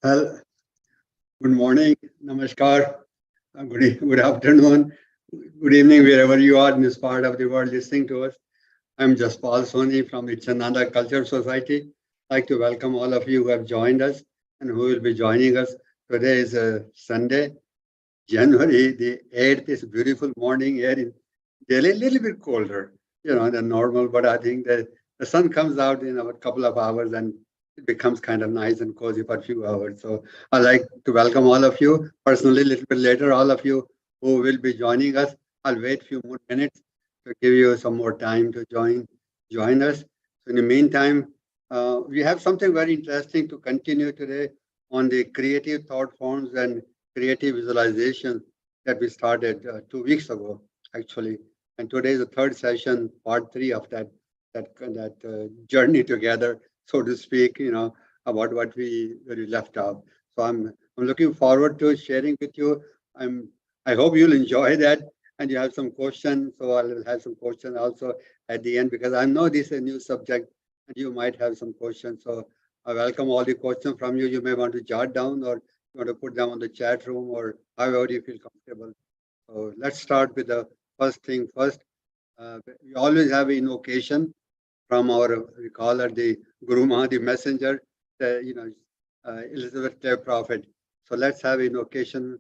Well, good morning, namaskar, good afternoon, good evening, wherever you are in this part of the world listening to us. I'm Jaspal Soni from the Chananda Culture Society. I'd like to welcome all of you who have joined us and who will be joining us. Today is Sunday, January the 8th. It's a beautiful morning here in Delhi, a little bit colder, than normal, but I think that the sun comes out in a couple of hours and it becomes kind of nice and cozy for a few hours. So I'd like to welcome all of you personally, a little bit later, all of you who will be joining us. I'll wait a few more minutes to give you some more time to join us. So in the meantime, we have something very interesting to continue today on the creative thought forms and creative visualization that we started 2 weeks ago, actually. And today is the third session, part three of that journey together, so to speak. About what we left off. So I'm looking forward to sharing with you. I hope you'll enjoy that, and you have some questions. So I'll have some questions also at the end because I know this is a new subject, and you might have some questions. So I welcome all the questions from you. You may want to jot down, or you want to put them on the chat room, or however you feel comfortable. So let's start with the first thing first. We always have an invocation from we call her the Guru Ma, the messenger, Elizabeth Clare Prophet. So let's have invocation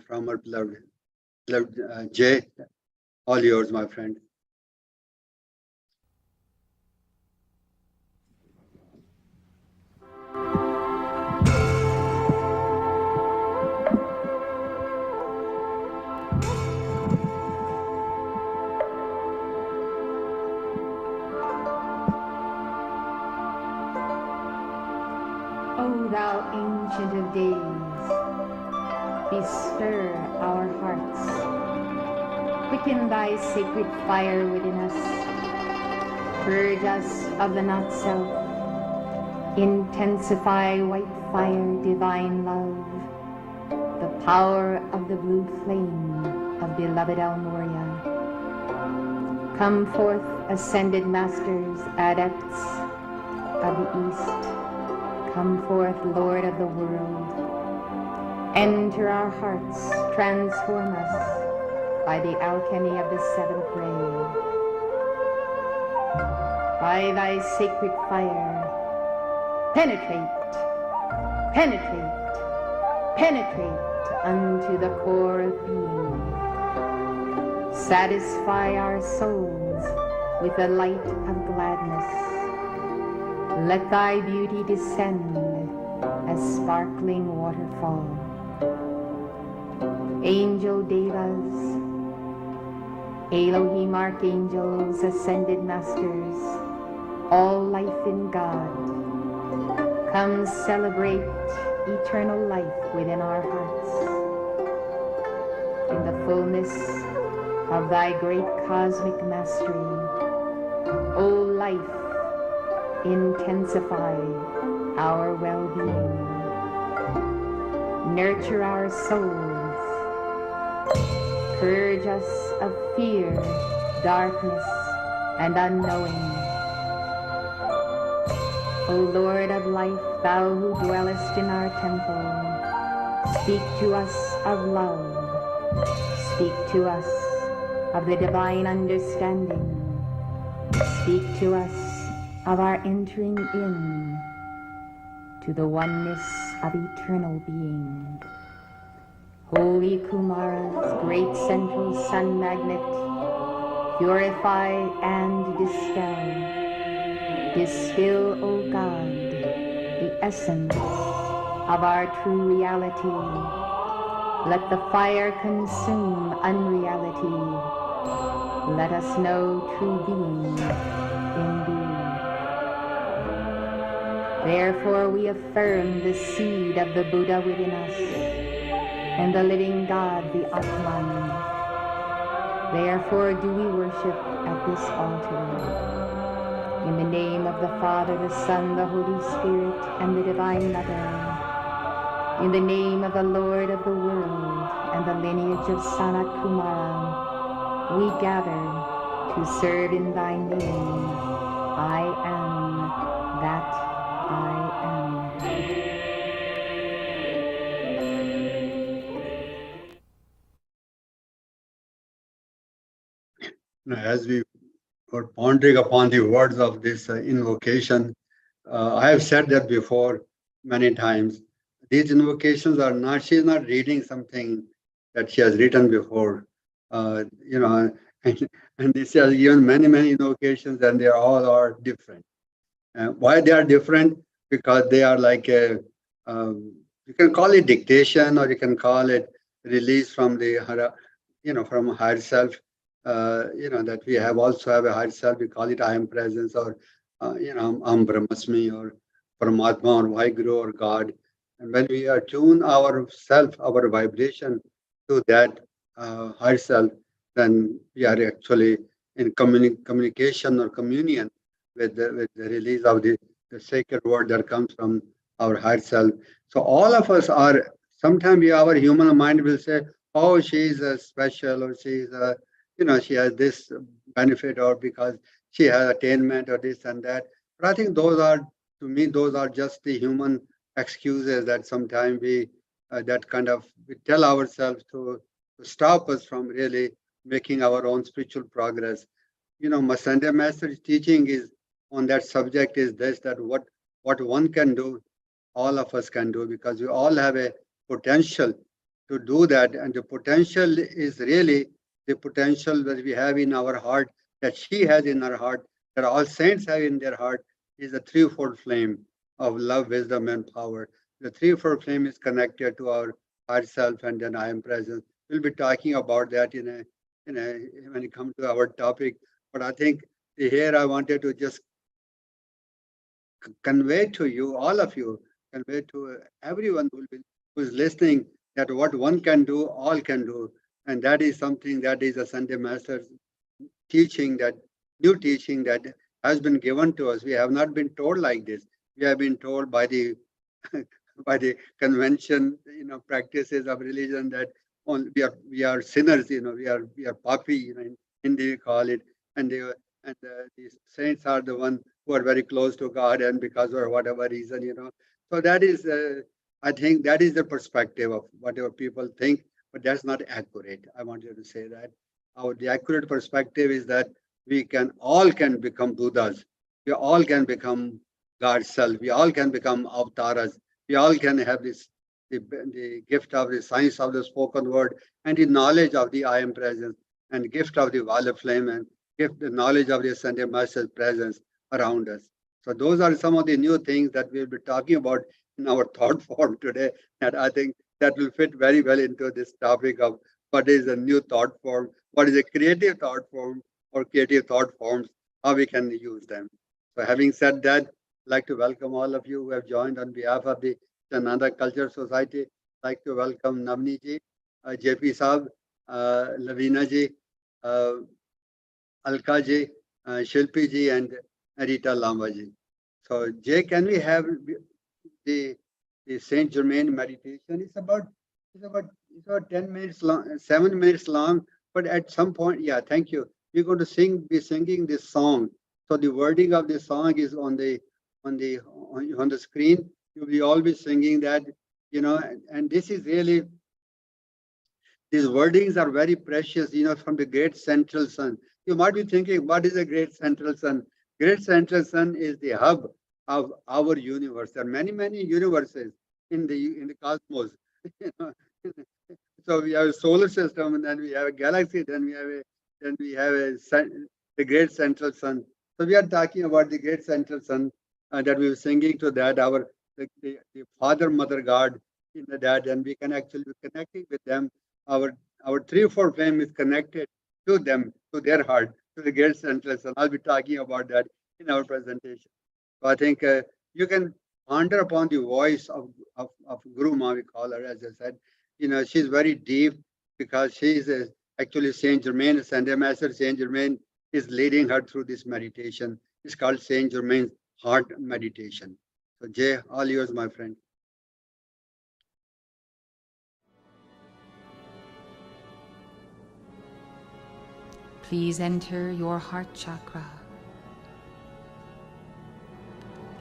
from our beloved Jay. All yours, my friend. O thou ancient of days, bestir our hearts, quicken thy sacred fire within us, purge us of the not-self, intensify white fire, divine love, the power of the blue flame of beloved Almoria. Come forth, ascended masters, adepts of the East. Come forth, Lord of the world. Enter our hearts, transform us by the alchemy of the seventh ray. By thy sacred fire, penetrate, penetrate, penetrate unto the core of being. Satisfy our souls with the light of gladness. Let thy beauty descend as sparkling waterfall. Angel Devas, Elohim archangels, ascended masters, all life in God, come celebrate eternal life within our hearts. In the fullness of thy great cosmic mastery, O life, intensify our well-being. Nurture our souls. Purge us of fear, darkness, and unknowing. O Lord of life, thou who dwellest in our temple, speak to us of love. Speak to us of the divine understanding. Speak to us of our entering in to the oneness of eternal being. Holy Kumara's great central sun magnet, purify and dispel. Distill, O God, the essence of our true reality. Let the fire consume unreality. Let us know true being in being. Therefore we affirm the seed of the Buddha within us, and the living God, the Atman. Therefore do we worship at this altar. In the name of the Father, the Son, the Holy Spirit, and the Divine Mother. In the name of the Lord of the world, and the lineage of Sanat Kumara, we gather to serve in thy name. I am that I am. As we were pondering upon the words of this invocation, I have said that before many times. These invocations are not, she's not reading something that she has written before, you know, and this has given many, many invocations, and they all are different. Why they are different? Because they are like a, you can call it dictation, or you can call it release from the, from higher self. That we have also have a higher self. We call it I am presence, or Brahmasmi, or Paramatma, or Vaheguru, or God. And when we attune our self, our vibration to that higher self, then we are actually in communication or communion with the release of the sacred word that comes from our higher self. So all of us are, sometimes our human mind will say, oh, she's a special, or she's a, she has this benefit, or because she has attainment, or this and that. But I think those are, to me, those are just the human excuses that sometimes that kind of, we tell ourselves to stop us from really making our own spiritual progress. My Sunday message teaching is on that subject is this, that what one can do, all of us can do, because we all have a potential to do that. And the potential is really the potential that we have in our heart, that she has in her heart, that all saints have in their heart, is a threefold flame of love, wisdom, and power. The threefold flame is connected to our heart self, and then I am present. We'll be talking about that when it comes to our topic. But I think here I wanted to just convey to you, all of you, convey to everyone who's listening, that what one can do, all can do. And that is something that is a Sunday Master's teaching, that new teaching that has been given to us. We have not been told like this. We have been told by the by the convention, practices of religion, that we are sinners, we are papi, in Hindi we call it, and these saints are the one who are very close to God, and because of whatever reason, So that is, I think, that is the perspective of whatever people think, but that's not accurate. I want you to say that. The accurate perspective is that we all can become Buddhas. We all can become God's self. We all can become avatars. We all can have the gift of the science of the spoken word, and the knowledge of the I am presence, and gift of the Vala flame, and gift the knowledge of the Sunday Master's presence around us. So those are some of the new things that we'll be talking about in our thought form today. And I think that will fit very well into this topic of what is a new thought form, what is a creative thought form, or creative thought forms, how we can use them. So having said that, I'd like to welcome all of you who have joined on behalf of the Chananda Culture Society. I'd like to welcome Navni ji, JP Saab, Lavina ji, Alka ji, Shilpi ji, and Rita Lamba ji. So Jay, can we have the Saint Germain meditation? It's about 10 minutes long, 7 minutes long. But at some point, yeah, thank you. We're going to be singing this song. So the wording of the song is on the screen. You'll be always singing that, and this is really, these wordings are very precious, from the great central sun. You might be thinking, what is a great central sun? Great central sun is the hub of our universe. There are many, many universes in the cosmos. So we have a solar system, and then we have a galaxy, then we have the great central sun. So we are talking about the great central sun, that we were singing to that, the Father, Mother, God in that, and we can actually be connecting with them. Our threefold flame is connected to them, to their heart, to the great central sun. I'll be talking about that in our presentation. So I think you can ponder upon the voice of Guru Ma, we call her, as I said. She's very deep, because she's actually Saint Germain, Sunday Master Saint Germain is leading her through this meditation. It's called Saint Germain's Heart Meditation. So Jay, all yours, my friend. Please enter your heart chakra.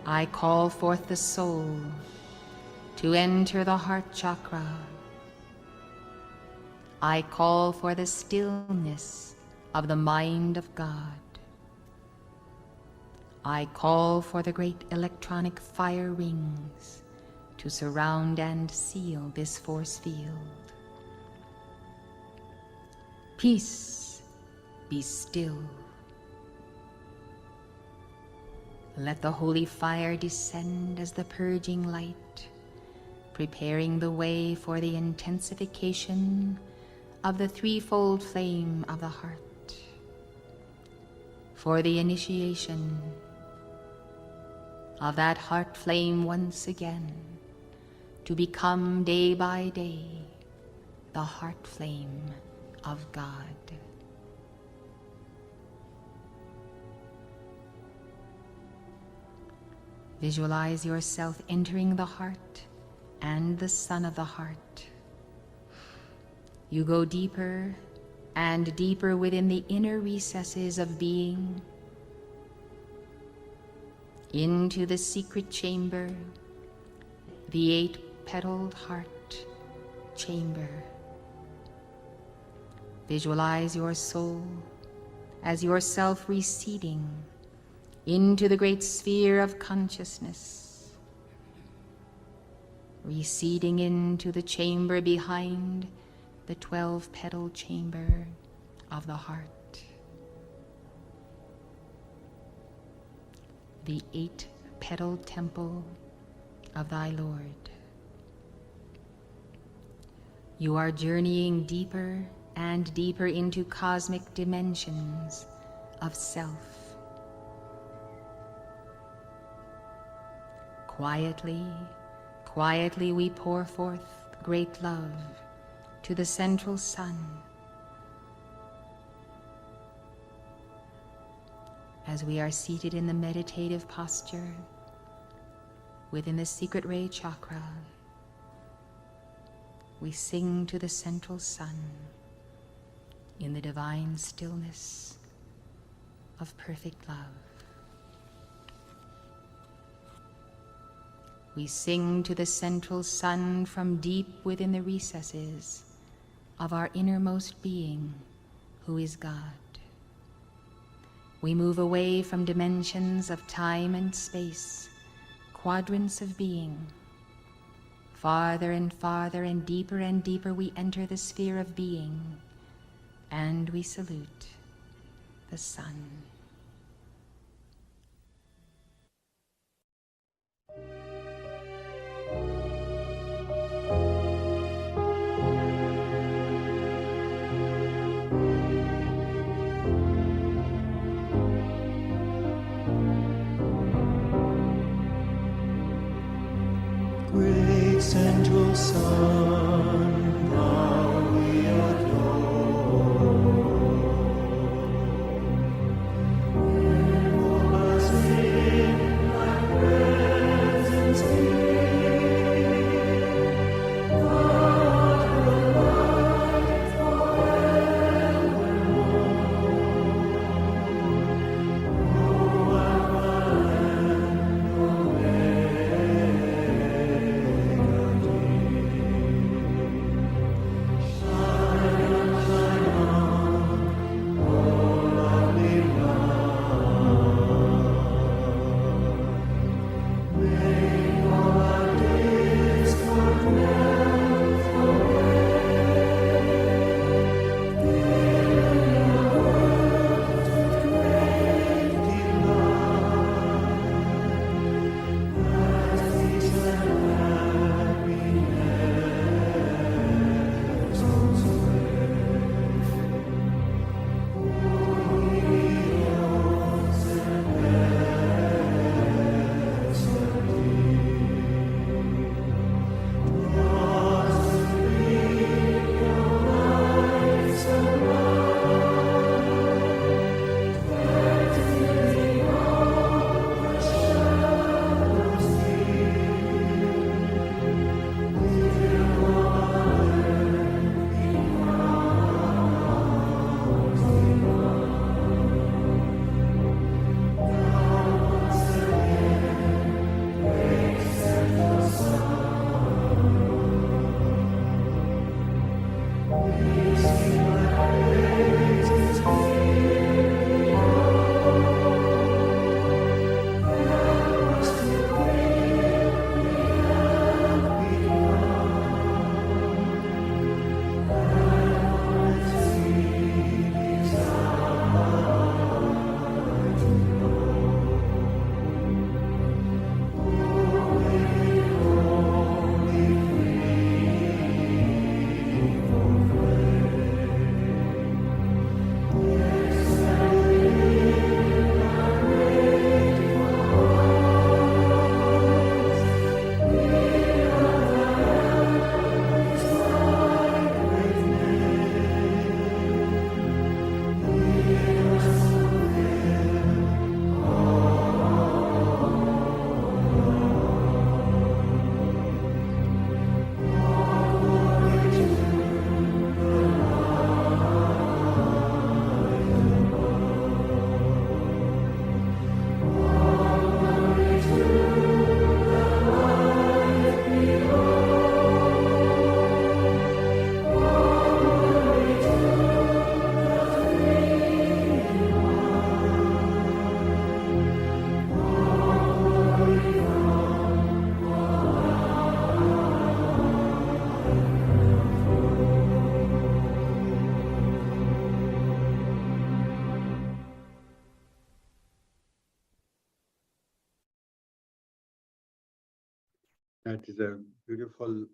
I call forth the soul to enter the heart chakra. I call for the stillness of the mind of God. I call for the great electronic fire rings to surround and seal this force field. Peace, be still. Let the holy fire descend as the purging light, preparing the way for the intensification of the threefold flame of the heart, for the initiation of that heart flame once again to become day by day the heart flame of God. Visualize yourself entering the heart and the sun of the heart. You go deeper and deeper within the inner recesses of being, into the secret chamber, the 8-petaled heart chamber. Visualize your soul as yourself receding into the great sphere of consciousness, receding into the chamber behind the 12-petaled chamber of the heart, the 8-petaled temple of thy Lord. You are journeying deeper and deeper into cosmic dimensions of self. Quietly, quietly we pour forth great love to the central sun, as we are seated in the meditative posture within the secret ray chakra. We sing to the central sun in the divine stillness of perfect love. We sing to the central sun from deep within the recesses of our innermost being, who is God. We move away from dimensions of time and space, quadrants of being. Farther and farther and deeper we enter the sphere of being, and we salute the sun. Great central sun, thou we adore. Enfold us in thy presence here. Thou art the light forevermore. O Alpha and Omega. Sing my praises. That is a beautiful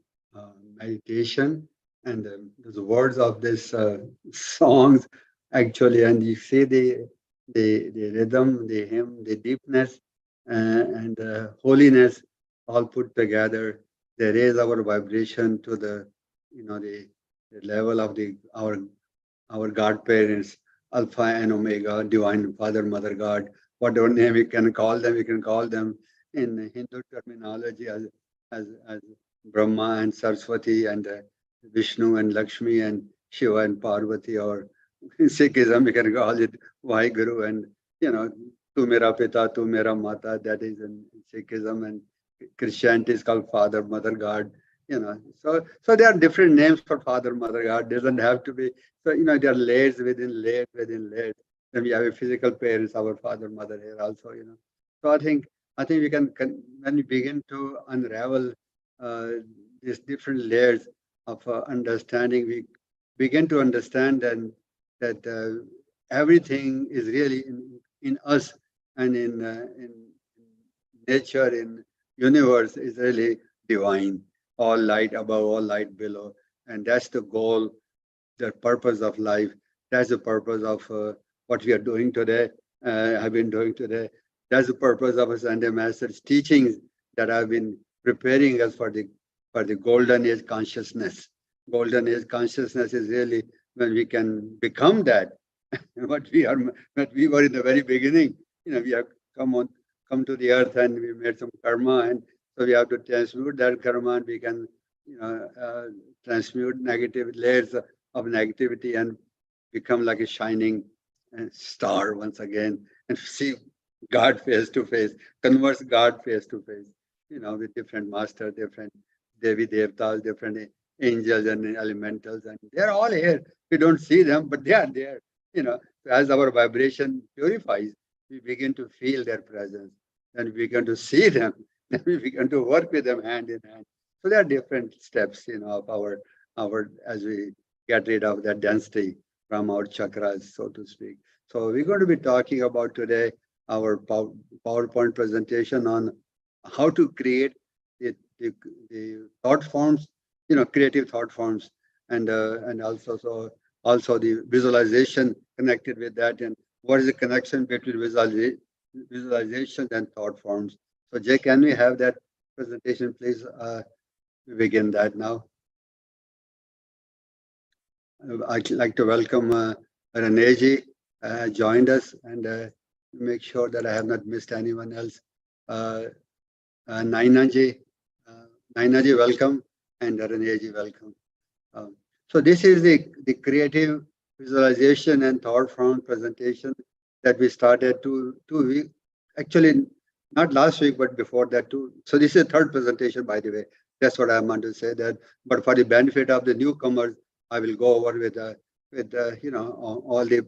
meditation, and the words of this songs actually, and you see the rhythm, the hymn, the deepness, and holiness all put together. They raise our vibration to the the level of the our God parents, Alpha and Omega, Divine Father, Mother God, whatever name you can call them, you can call them in Hindu terminology as Brahma and Saraswati and Vishnu and Lakshmi and Shiva and Parvati, or in Sikhism you can call it Vaheguru, and Tu Mera Pita, Tu Mera Mata, that is in Sikhism, and Christianity is called Father, Mother God. So there are different names for Father, Mother God. Doesn't have to be. So there are layers within layers within layers. Then we have a physical parents, our father, mother here also. So I think we can when we begin to unravel uh, these different layers of understanding, we begin to understand that everything is really in us, and in nature, in universe is really divine. All light above, all light below, and that's the goal, the purpose of life. That's the purpose of what we are doing today. I've been doing today. That's the purpose of a Sunday Master's teachings, that I've been preparing us for the golden age consciousness. Golden age consciousness is really when we can become that. What we were in the very beginning. We have come to the earth, and we made some karma, and so we have to transmute that karma, and we can transmute negative layers of negativity and become like a shining star once again, and see God face to face, converse God face to face, with different master, different Devi Devtas, different angels and elementals, and they're all here. We don't see them, but they are there. As our vibration purifies, we begin to feel their presence, and we begin to see them, then we begin to work with them hand in hand. So there are different steps, of our as we get rid of that density from our chakras, so to speak. So we're going to be talking about today our PowerPoint presentation on how to create the thought forms, creative thought forms, and also the visualization connected with that, and what is the connection between visualization and thought forms. So Jay, can we have that presentation, please? We begin that now. I'd like to welcome Reneji joined us, and make sure that I have not missed anyone else. Nainaji, welcome, and Reneji, welcome. So this is the creative visualization and thought form presentation that we started two weeks, actually not last week, but before that too. So this is the third presentation, by the way. That's what I want to say that. But for the benefit of the newcomers, I will go over with all the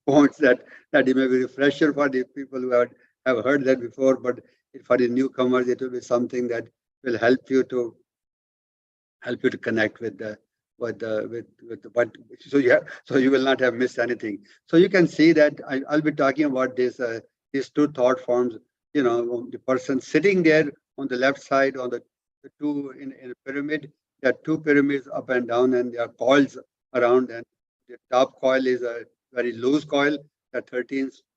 points that it may be refresher for the people who have heard that before. But for the newcomers, it will be something that will help you to connect with what so you will not have missed anything. So you can see that I'll be talking about these two thought forms. The person sitting there on the left side, on the two in a pyramid. There are two pyramids up and down, and there are coils around, and the top coil is a very loose coil. There are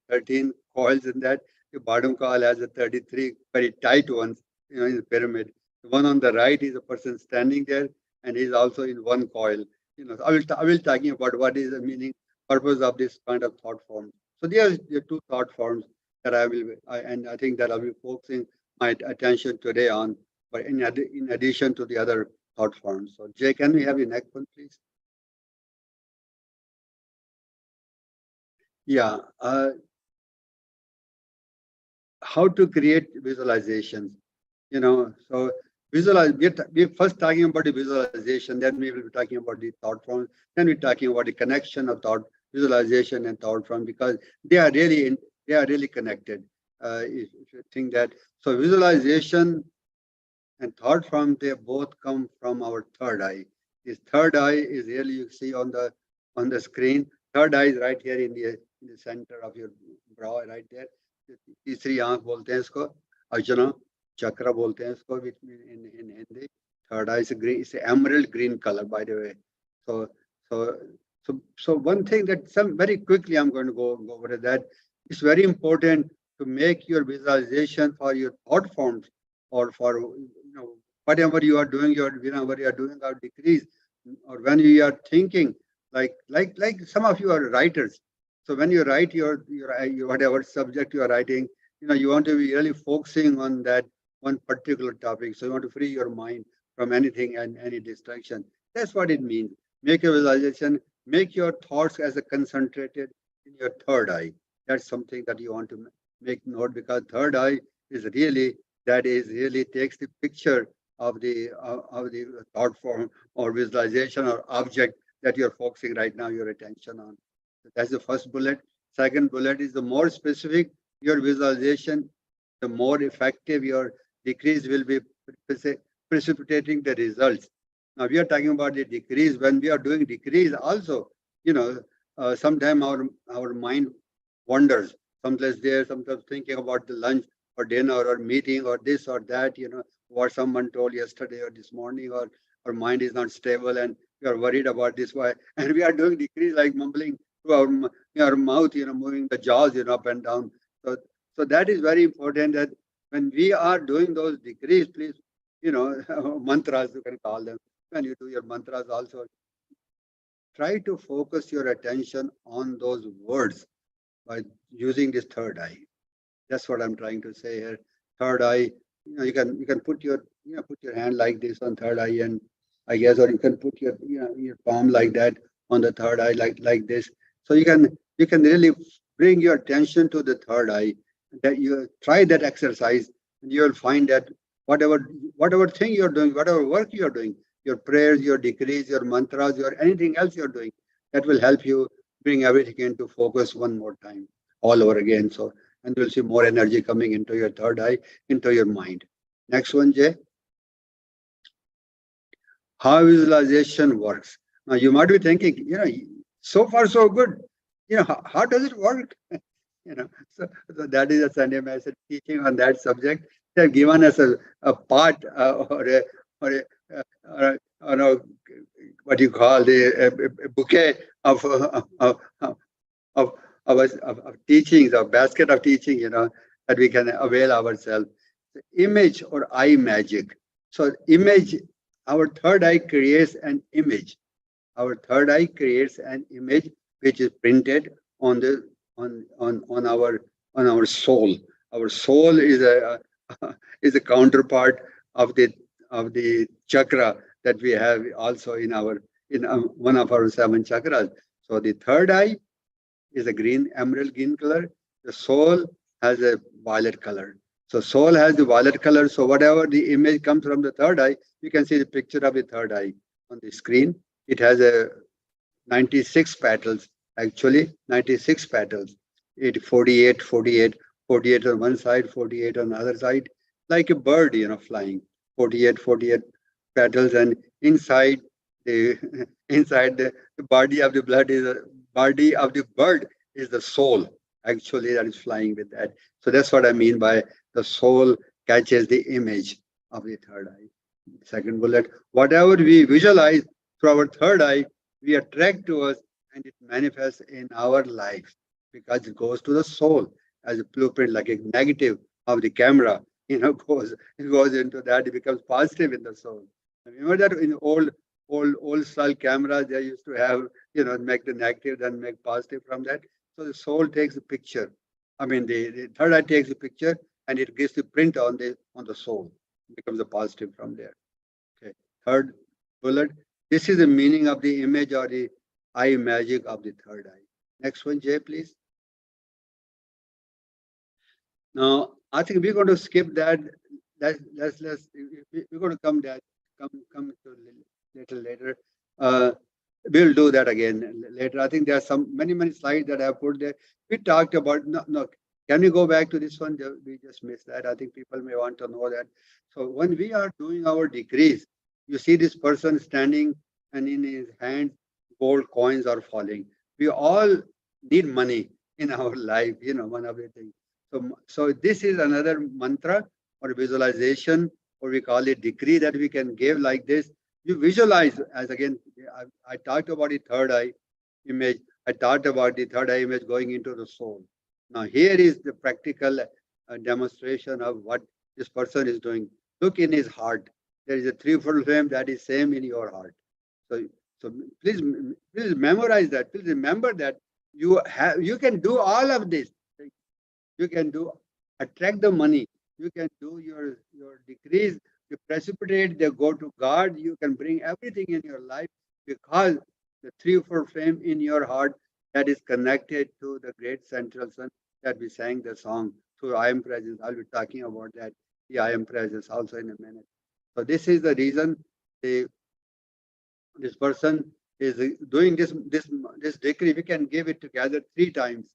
13 coils in that. The bottom coil has a 33 very tight ones, in the pyramid. The one on the right is a person standing there, and he's also in one coil. So I will talking about what is the meaning, purpose of this kind of thought form. So there are two thought forms that and I think that I'll be focusing my attention today on, but in addition to the other thought forms. So Jay, can we have the next one, please? Yeah. How to create visualizations. So we're first talking about the visualization, then we will be talking about the thought form, then we're talking about the connection of thought visualization and thought form, because they are really connected. If you think that, so visualization and thought form, they both come from our third eye. This third eye is really, you see on the screen. Third eye is right here in the center of your brow, right there. तीसरी आंख बोलते हैं इसको, अर्चना. chakra bolte hain isko, which means in Hindi. Third eye is a green, it's a emerald green color, by the way. So so so one thing that some very quickly I'm going to go over that. It's very important to make your visualization for your thought forms, or for whatever you are doing, whenever you are doing our decrease, or when you are thinking, like some of you are writers. So when you write your whatever subject you are writing, you want to be really focusing on that one particular topic. So you want to free your mind from anything and any distraction. That's what it means. Make a visualization, make your thoughts as a concentrated in your third eye. That's something that you want to make note, because third eye is really takes the picture of the thought form or visualization or object that you're focusing right now your attention on. So that's the first bullet. Second bullet is, the more specific your visualization, the more effective your decrease will be, precipitating the results. Now we are talking about the decrease. When we are doing decrease also, sometimes our mind wanders. Sometimes there, sometimes thinking about the lunch or dinner or meeting or this or that, what someone told yesterday or this morning, or our mind is not stable and we are worried about this. Why? And we are doing decrease, like mumbling through our mouth, moving the jaws, up and down. So that is very important, that when we are doing those decrees, please, mantras, you can call them. When you do your mantras also, try to focus your attention on those words by using this third eye. That's what I'm trying to say here. Third eye, you can put your hand like this on third eye, and I guess, or you can put your palm like that on the third eye, like this. So you can really bring your attention to the third eye. That you try that exercise, and you will find that whatever thing you're doing, whatever work you're doing, your prayers, your decrees, your mantras, your anything else you're doing, that will help you bring everything into focus one more time, all over again. So, and you'll see more energy coming into your third eye, into your mind. Next one, Jay. How visualization works. Now you might be thinking, so far so good. How does it work? So that is a Sunday message teaching on that subject. They have given us a part, or a what you call a bouquet of teachings, of basket of teaching, that we can avail ourselves. Image or eye magic. So image, our third eye creates an image. Our third eye creates an image which is printed on the on our soul. Our soul is a is a counterpart of the chakra that we have also in one of our 7 chakras. So the third eye is a emerald green color. The soul has a violet color. So soul has the violet color. So whatever the image comes from the third eye, you can see the picture of the third eye on the screen. It has a 96 petals, actually 96 petals. 48, 48, 48 on one side, 48 on the other side, like a bird, flying. 48, 48 petals, and inside the inside the body of the body of the bird is the soul, actually, that is flying with that. So that's what I mean by the soul catches the image of the third eye. Second bullet, whatever we visualize through our third eye, we attract to us, and it manifests in our lives, because it goes to the soul as a blueprint, like a negative of the camera, goes into that, it becomes positive in the soul. Remember that in old style cameras, they used to have, make the negative, then make positive from that. So the soul takes a picture. I mean, the third eye takes a picture, and it gives the print on the soul. It becomes a positive from there. Okay. Third bullet. This is the meaning of the image or the eye magic of the third eye. Next one, Jay, please. Now, I think we're going to skip that. We're going to come to a little later. We'll do that again later. I think there are many slides that I have put there. We talked about, no, can we go back to this one? We just missed that. I think people may want to know that. So when we are doing our decrease, you see this person standing, and in his hand, gold coins are falling. We all need money in our life, one of the things. So this is another mantra or visualization, or we call it decree that we can give like this. You visualize, as again, I talked about the third eye image. I talked about the third eye image going into the soul. Now, here is the practical demonstration of what this person is doing. Look in his heart. There is a threefold flame that is same in your heart. So, so please memorize that. Please remember that you can do all of this. You can do attract the money. You can do your decrees. You precipitate. They go to God. You can bring everything in your life because the threefold flame in your heart that is connected to the great central sun that we sang the song through I am presence. I'll be talking about that. The I am presence also in a minute. So this is the reason the this person is doing this decree. We can give it together 3 times.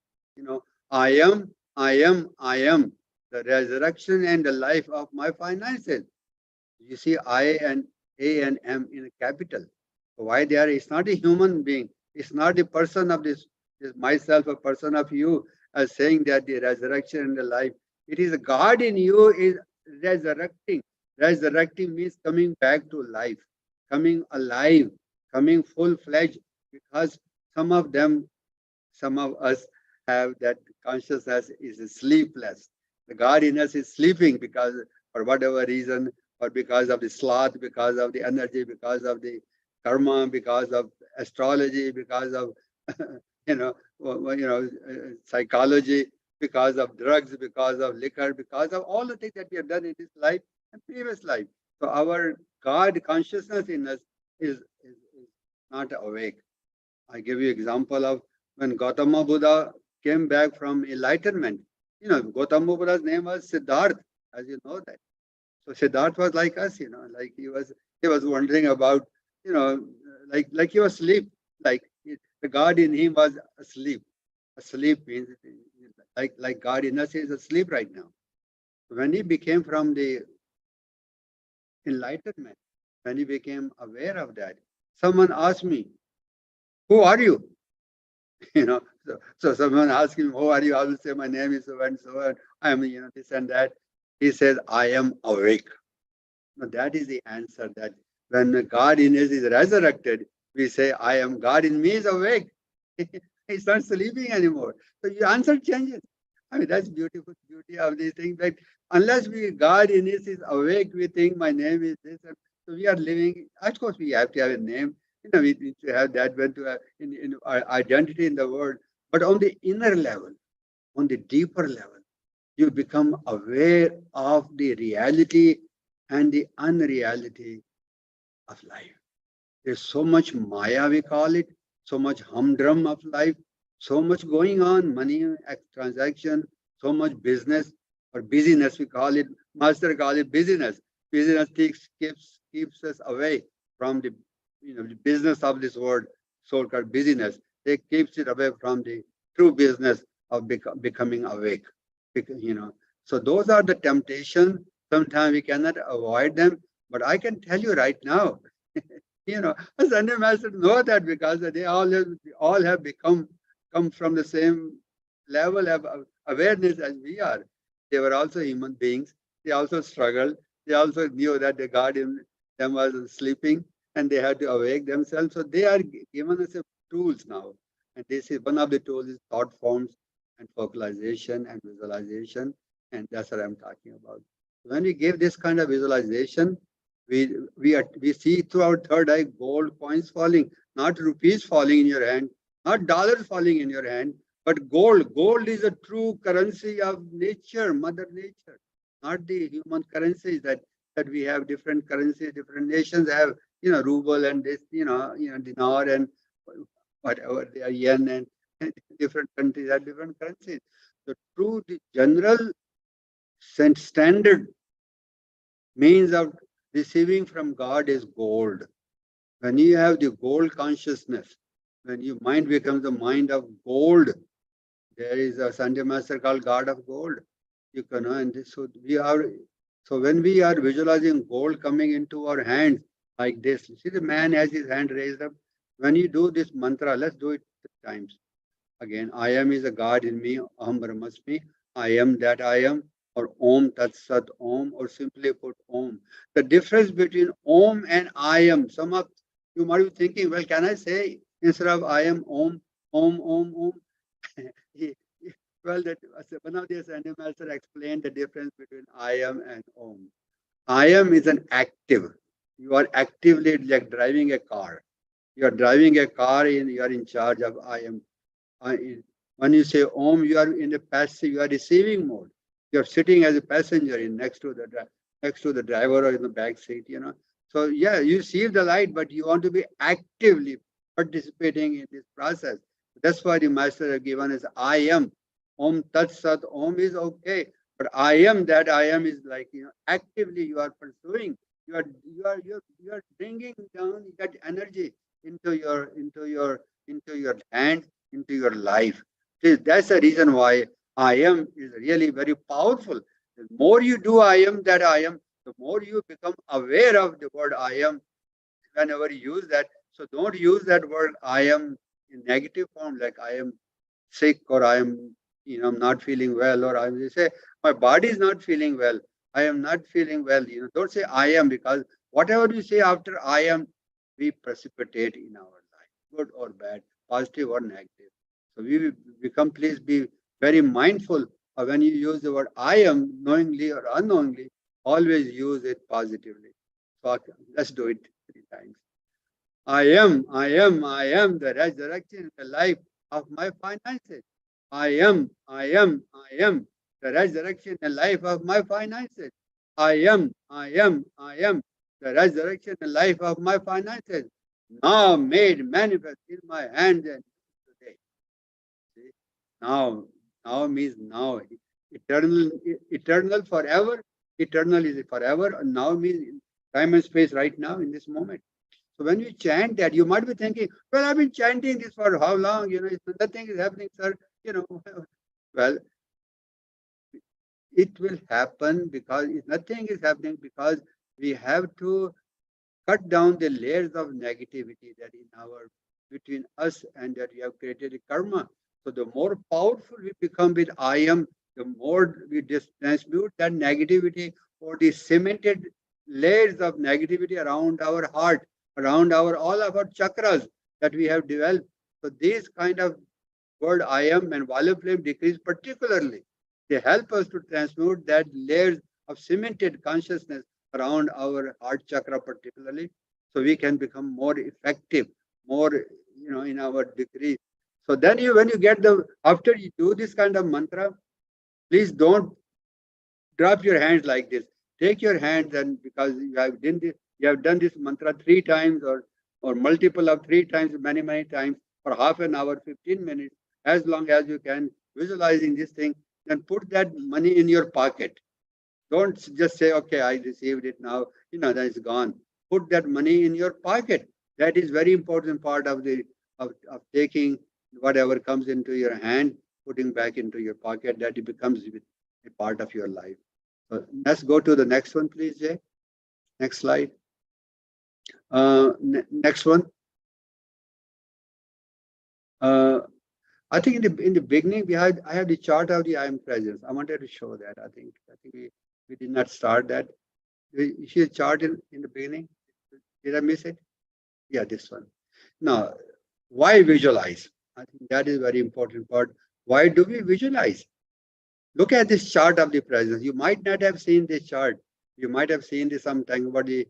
I am the resurrection and the life of my finances. You see I and A and M in a capital. Why they are? It's not a human being. It's not a person of this myself, a person of you, as saying that the resurrection and the life. It is God in you is resurrecting. Resurrecting means coming back to life, coming alive, coming full-fledged, because some of us have that consciousness is sleepless. The God in us is sleeping because for whatever reason, or because of the sloth, because of the energy, because of the karma, because of astrology, because of psychology, because of drugs, because of liquor, because of all the things that we have done in this life and previous life. So our God consciousness in us is not awake. I give you example of when Gautama Buddha came back from enlightenment. Gautama Buddha's name was Siddharth, as you know that. So Siddharth was like us, like he was wondering about, like he was asleep, like the God in him was asleep. Asleep means like God in us is asleep right now. When he became from the enlightenment, when he became aware of that, someone asked me, "Who are you?" So someone asked him, "Who are you?" I will say, "My name is so and so, and I am this and that." He says, "I am awake." Now that is the answer. That when God in us is resurrected, we say, "I am God in me is awake." He's not sleeping anymore. So your answer changes. I mean, that's beautiful beauty of these things. Like unless God in us is awake, we think my name is this. And so we are living. Of course, we have to have a name. We need to have that when to have in our identity in the world. But on the inner level, on the deeper level, you become aware of the reality and the unreality of life. There's so much Maya, we call it, so much humdrum of life, so much going on, money, transaction, so much business or busyness, we call it, master call it busyness. Busyness keeps us away from the the business of this world, so-called busyness. It keeps it away from the true business of becoming awake. So those are the temptations. Sometimes we cannot avoid them, but I can tell you right now, Sunday masters know that because they all have come from the same level of awareness as we are. They were also human beings. They also struggled. They also knew that the God in them was sleeping and they had to awake themselves. So they are given us tools now. And this is one of the tools is thought forms and focalization and visualization. And that's what I'm talking about. When we give this kind of visualization, we see through our third eye gold coins falling, not rupees falling in your hand, not dollars falling in your hand, but gold. Gold is a true currency of nature, Mother Nature, not the human currencies that we have. Different currencies, different nations have, ruble and this, dinar and whatever they are, yen, and different countries have different currencies. The true, the general standard means of receiving from God is gold. When you have the gold consciousness, when your mind becomes the mind of gold, there is a Sunday master called God of Gold. You can know, and this, so when we are visualizing gold coming into our hands like this, see the man has his hand raised up. When you do this mantra, let's do it 3 times. Again, I am is a God in me, Aham Brahmasmi. I am that I am. or Om Tat Sat Om, or simply put Om. The difference between Om and I am, some of you might be thinking, well, can I say instead of I am Om, Om, Om, Om? He- well, that one of these animals explained the difference between I am and Om. I am is an active. You are actively like driving a car. You are driving a car and you are in charge of I am. When you say Om, you are in the passive, you are receiving mode. You are sitting as a passenger in next to the driver or in the back seat, So yeah, you receive the light, but you want to be actively participating in this process. That's why the master has given us I am. Om Tat Sat Om is okay. But I am, that I am is like, actively you are pursuing. You are bringing down that energy into your hands, into your life. That's the reason why I am is really very powerful. The more you do I am, that I am, the more you become aware of the word I am whenever you use that. So don't use that word I am in negative form, like I am sick, or I am, I'm not feeling well, or I will say my body is not feeling well. I am not feeling well. Don't say I am, because whatever you say after I am, we precipitate in our life, good or bad, positive or negative. So we become, please be very mindful of when you use the word I am, knowingly or unknowingly, always use it positively. So let's do it 3 times. I am the resurrection, the life of my finances. I am the resurrection and life of my finances. I am the resurrection and life of my finances. Now made manifest in my hands and today. See? Now, now means now. Eternal, eternal forever. Eternal is forever. And now means time and space right now in this moment. So when you chant that, you might be thinking, well, I've been chanting this for how long? Nothing is happening, sir. Well, it will happen because nothing is happening because we have to cut down the layers of negativity that in our between us and that we have created a karma. So the more powerful we become with I am, the more we transmute that negativity or the cemented layers of negativity around our heart, around our all of our chakras that we have developed. So these kind of word I am and volume flame decrease particularly. They help us to transmute that layers of cemented consciousness around our heart chakra particularly, so we can become more effective, more, in our degree. So then when you get after you do this kind of mantra, please don't drop your hands like this. Take your hands, and because you have done this mantra 3 times, or multiple of 3 times, many times, for half an hour, 15 minutes, as long as you can, visualizing this thing, then put that money in your pocket. Don't just say, okay, I received it now, that is gone. Put that money in your pocket. That is very important part of of taking whatever comes into your hand, putting back into your pocket, that it becomes a part of your life. So let's go to the next one, please, Jay. Next slide. Next one. I think in the beginning I had the chart of the I am presence. I wanted to show that. I think we did not start that. You see a chart in the beginning? Did I miss it? Yeah, this one. Now, why visualize? I think that is very important part. Why do we visualize? Look at this chart of the presence. You might not have seen this chart. You might have seen this sometime, but the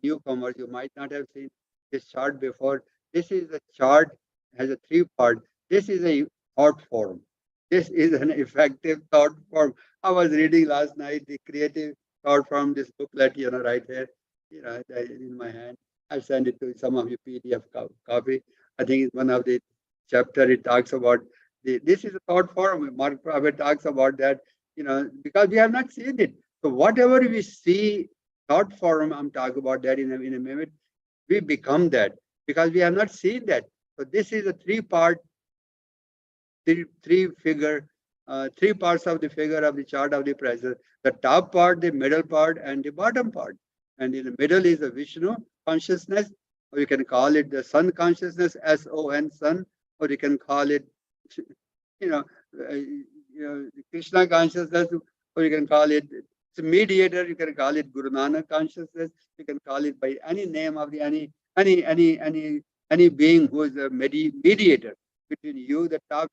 newcomers, you might not have seen this chart before. This is a chart, has a 3 part. This is a thought form. This is an effective thought form. I was reading last night the creative thought form, this booklet, right here, in my hand. I'll send it to some of you PDF copy. I think it's one of the chapter. It talks about this is a thought form. Mark Prabhat talks about that, because we have not seen it. So whatever we see, thought form, I'm talking about that in a minute, we become that because we have not seen that. So this is a 3 part, three figure, 3 parts of the figure of the chart of the presence. The top part, the middle part, and the bottom part. And in the middle is the Vishnu consciousness, or you can call it the Sun consciousness, S-O-N, Sun, or you can call it, the Krishna consciousness, or you can call it, it's a mediator, you can call it Guru Nanak consciousness, you can call it by any name of the any being who is a mediator between you. The top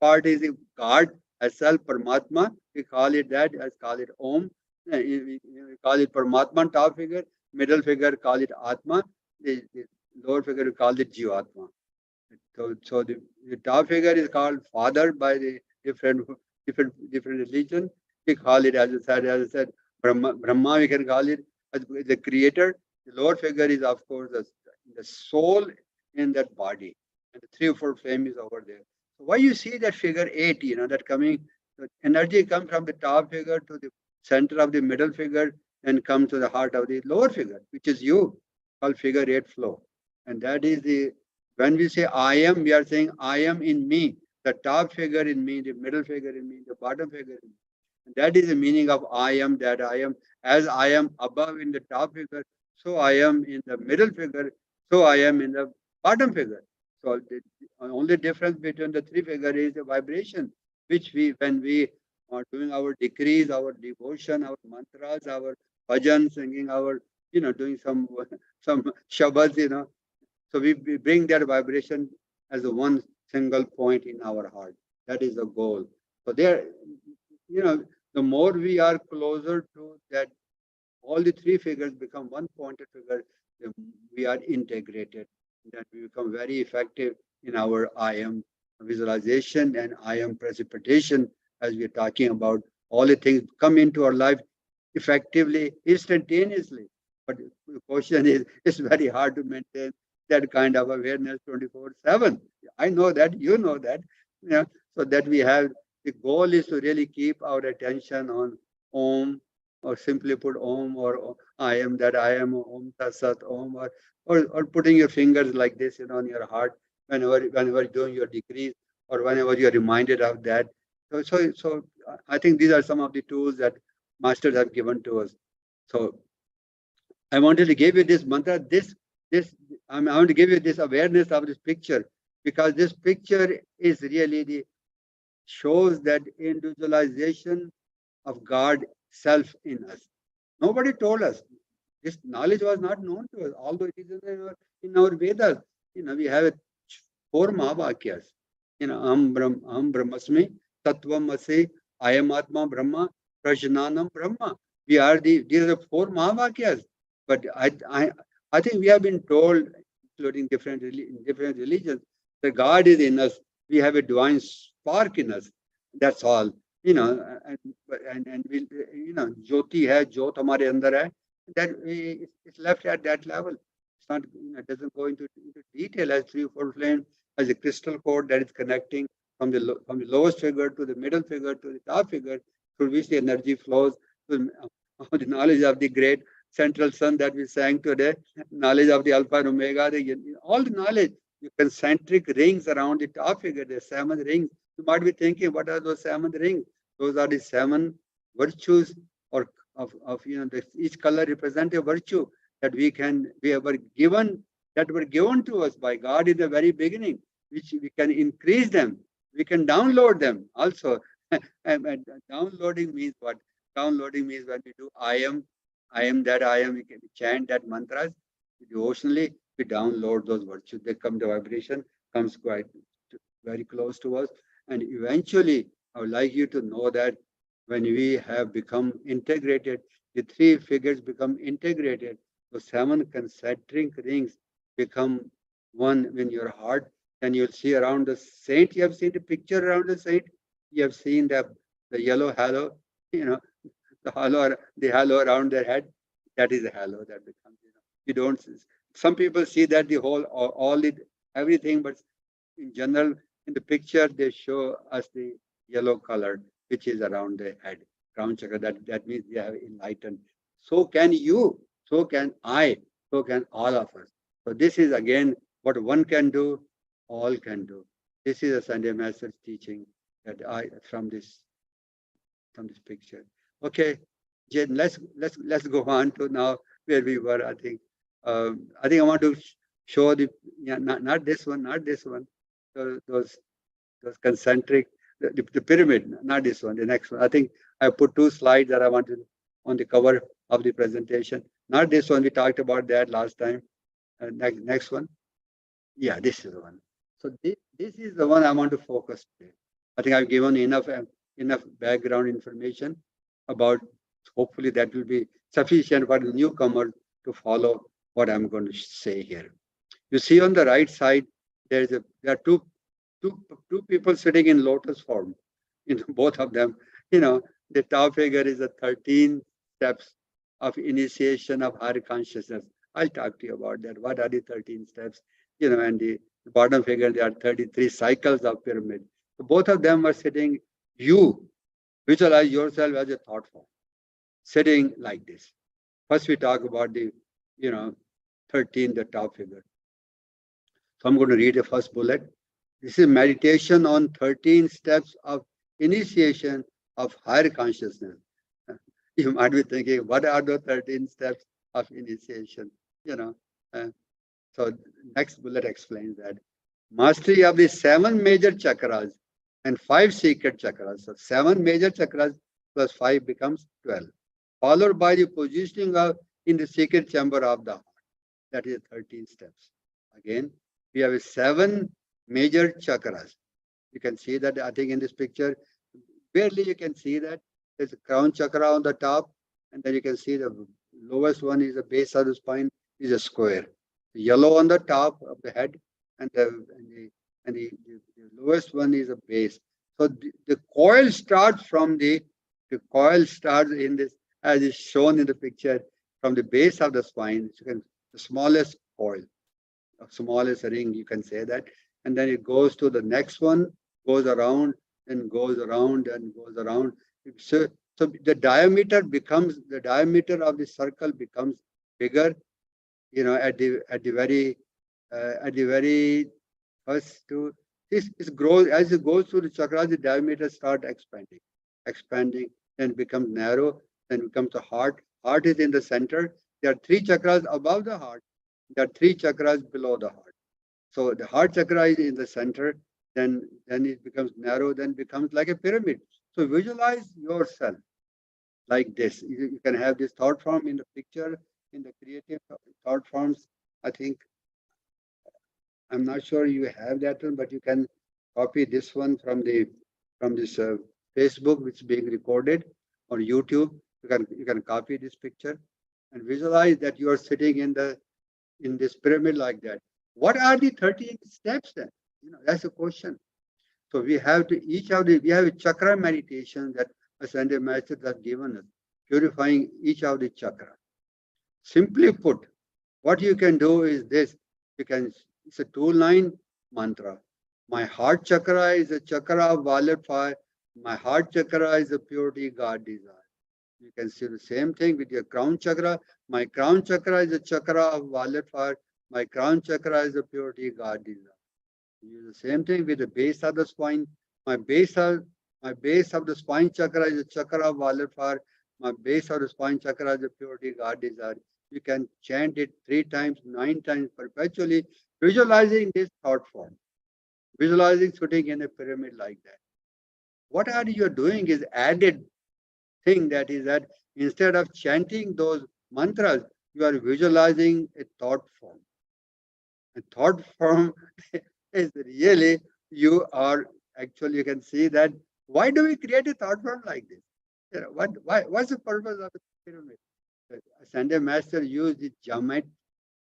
part is the God, as self Paramatma. We call it that, as call it Om. We call it Paramatma, top figure, middle figure, call it Atma, the lower figure, we call it Jivatma. So the top figure is called Father by the different religion. We call it, as I said, Brahma. We can call it as the creator. The lower figure is, of course, the soul in that body, and the three or four flame is over there. So why you see that figure 8? That coming, the energy comes from the top figure to the center of the middle figure and come to the heart of the lower figure, which is you, called figure 8 flow, and that is the when we say I am, we are saying I am in me, the top figure in me, the middle figure in me, the bottom figure in me. And that is the meaning of I am, that I am. As I am above in the top figure, so I am in the middle figure, so I am in the bottom figure. So the only difference between the three figure is the vibration, which when we are doing our decrees, our devotion, our mantras, our bhajan, singing our, doing some shabads, so we bring that vibration as a one single point in our heart. That is the goal. So there, the more we are closer to that, all the three figures become one pointed figure, we are integrated. That we become very effective in our I am visualization and I am precipitation, as we are talking about. All the things come into our life effectively, instantaneously. But the question is, it's very hard to maintain that kind of awareness 24/7. I know that, you know that, so that we have, the goal is to really keep our attention on Om, or simply put Om, or I am that I am, Om Tat Om, or putting your fingers like this, on your heart, whenever doing your decrees, or whenever you're reminded of that. So I think these are some of the tools that masters have given to us. So I wanted to give you this mantra, I want to give you this awareness of this picture, because this picture is really shows that individualization of God self in us. Nobody told us. This knowledge was not known to us, although it is in our Vedas. We have 4 Mahavakyas. Am Brahmasmi, Tattvam Asi, Ayam Atma Brahma, Prajnanam Brahma. These are the 4 Mahavakyas. But I think we have been told, including different religions, that God is in us. We have a divine spark in us. That's all. And we, Jyoti hai, Jyot hamare andar hai. That it's left at that level. It's not, it doesn't go into detail as 3 or 4 flame, as a crystal cord that is connecting from the lowest figure to the middle figure to the top figure, through which the energy flows to the knowledge of the great central sun that we sang today, knowledge of the Alpha and Omega, all the knowledge, the concentric rings around the top figure, the 7 rings. You might be thinking, what are those 7 rings? Those are the 7 virtues, or each color represents a virtue that we were given, that were given to us by God in the very beginning, which we can increase them. We can download them also. And downloading means what? Downloading means when we do I am that I am, we can chant that mantras devotionally, we download those virtues. They come, the vibration comes quite very close to us. And eventually, I would like you to know that when we have become integrated, the 3 figures become integrated. The 7 concentric rings become one in your heart. And you'll see around the saint, you have seen the picture around the saint, you have seen the yellow halo, the halo around their head. That is the halo that becomes, you don't, some people see that the whole, everything, but in general, in the picture, they show us the yellow color, which is around the head, crown chakra. That means they have enlightened. So can you, so can I, so can all of us. So this is again what one can do, all can do. This is a Sunday Master's teaching that from this picture. Okay, Jen, let's go on to now where we were. I think I want to show not this one, those concentric, the pyramid, not this one, the next one. I think I put two slides that I wanted on the cover of the presentation. Not this one, we talked about that last time. Next one. Yeah, this is the one. So this is the one I want to focus today. I think I've given enough background information about. Hopefully, that will be sufficient for the newcomer to follow what I'm going to say here. You see on the right side, there are two people sitting in lotus form. Both of them. The top figure is the 13 steps of initiation of higher consciousness. I'll talk to you about that. What are the 13 steps? And the bottom figure, there are 33 cycles of pyramid. So both of them are sitting. You visualize yourself as a thought form, sitting like this. First, we talk about the, 13, the top figure. So I'm going to read the first bullet. This is meditation on 13 steps of initiation of higher consciousness. You might be thinking, what are the 13 steps of initiation? So next bullet explains that. Mastery of the 7 major chakras and 5 secret chakras. So 7 major chakras plus 5 becomes 12. Followed by the positioning in the secret chamber of the heart. That is 13 steps. Again, we have 7 major chakras. You can see that, I think, in this picture. Barely you can see that. There's a crown chakra on the top, and then you can see the lowest one is the base of the spine, is a square. The yellow on the top of the head, and the lowest one is a base. So the coil starts in this, as is shown in the picture, from the base of the spine. The smallest coil, smallest ring, you can say that, and then it goes to the next one, goes around and goes around and goes around. So the diameter of the circle becomes bigger, at the very first two. It grows as it goes through the chakras. The diameter start expanding, then becomes narrow, then becomes the heart. Heart is in the center. There are 3 chakras above the heart. There are 3 chakras below the heart. So the heart chakra is in the center. Then it becomes narrow. Then becomes like a pyramid. So visualize yourself like this. You can have this thought form in the picture, in the creative thought forms. I think, I'm not sure you have that one, but you can copy this one from this Facebook, which is being recorded, or YouTube. You can copy this picture and visualize that you are sitting in this pyramid like that. What are the 13 steps then? That's the question. So we have a chakra meditation that Ascended Masters have given us, purifying each of the chakra. Simply put, what you can do is this. It's a 2-line mantra. My heart chakra is a chakra of violet fire. My heart chakra is a purity God desire. You can see the same thing with your crown chakra. My crown chakra is a chakra of violet fire. My crown chakra is a purity God desire. You do the same thing with the base of the spine. My base of the spine chakra is a chakra of violet fire. My base of the spine chakra is a purity God desire. You can chant it 3 times, 9 times perpetually, visualizing this thought form. Visualizing sitting in a pyramid like that. What are you doing is added thing, that is that instead of chanting those mantras, you are visualizing a thought form. A thought form is really, you can see that. Why do we create a thought form like this? What's the purpose of the pyramid? Ascended Master used the geometry.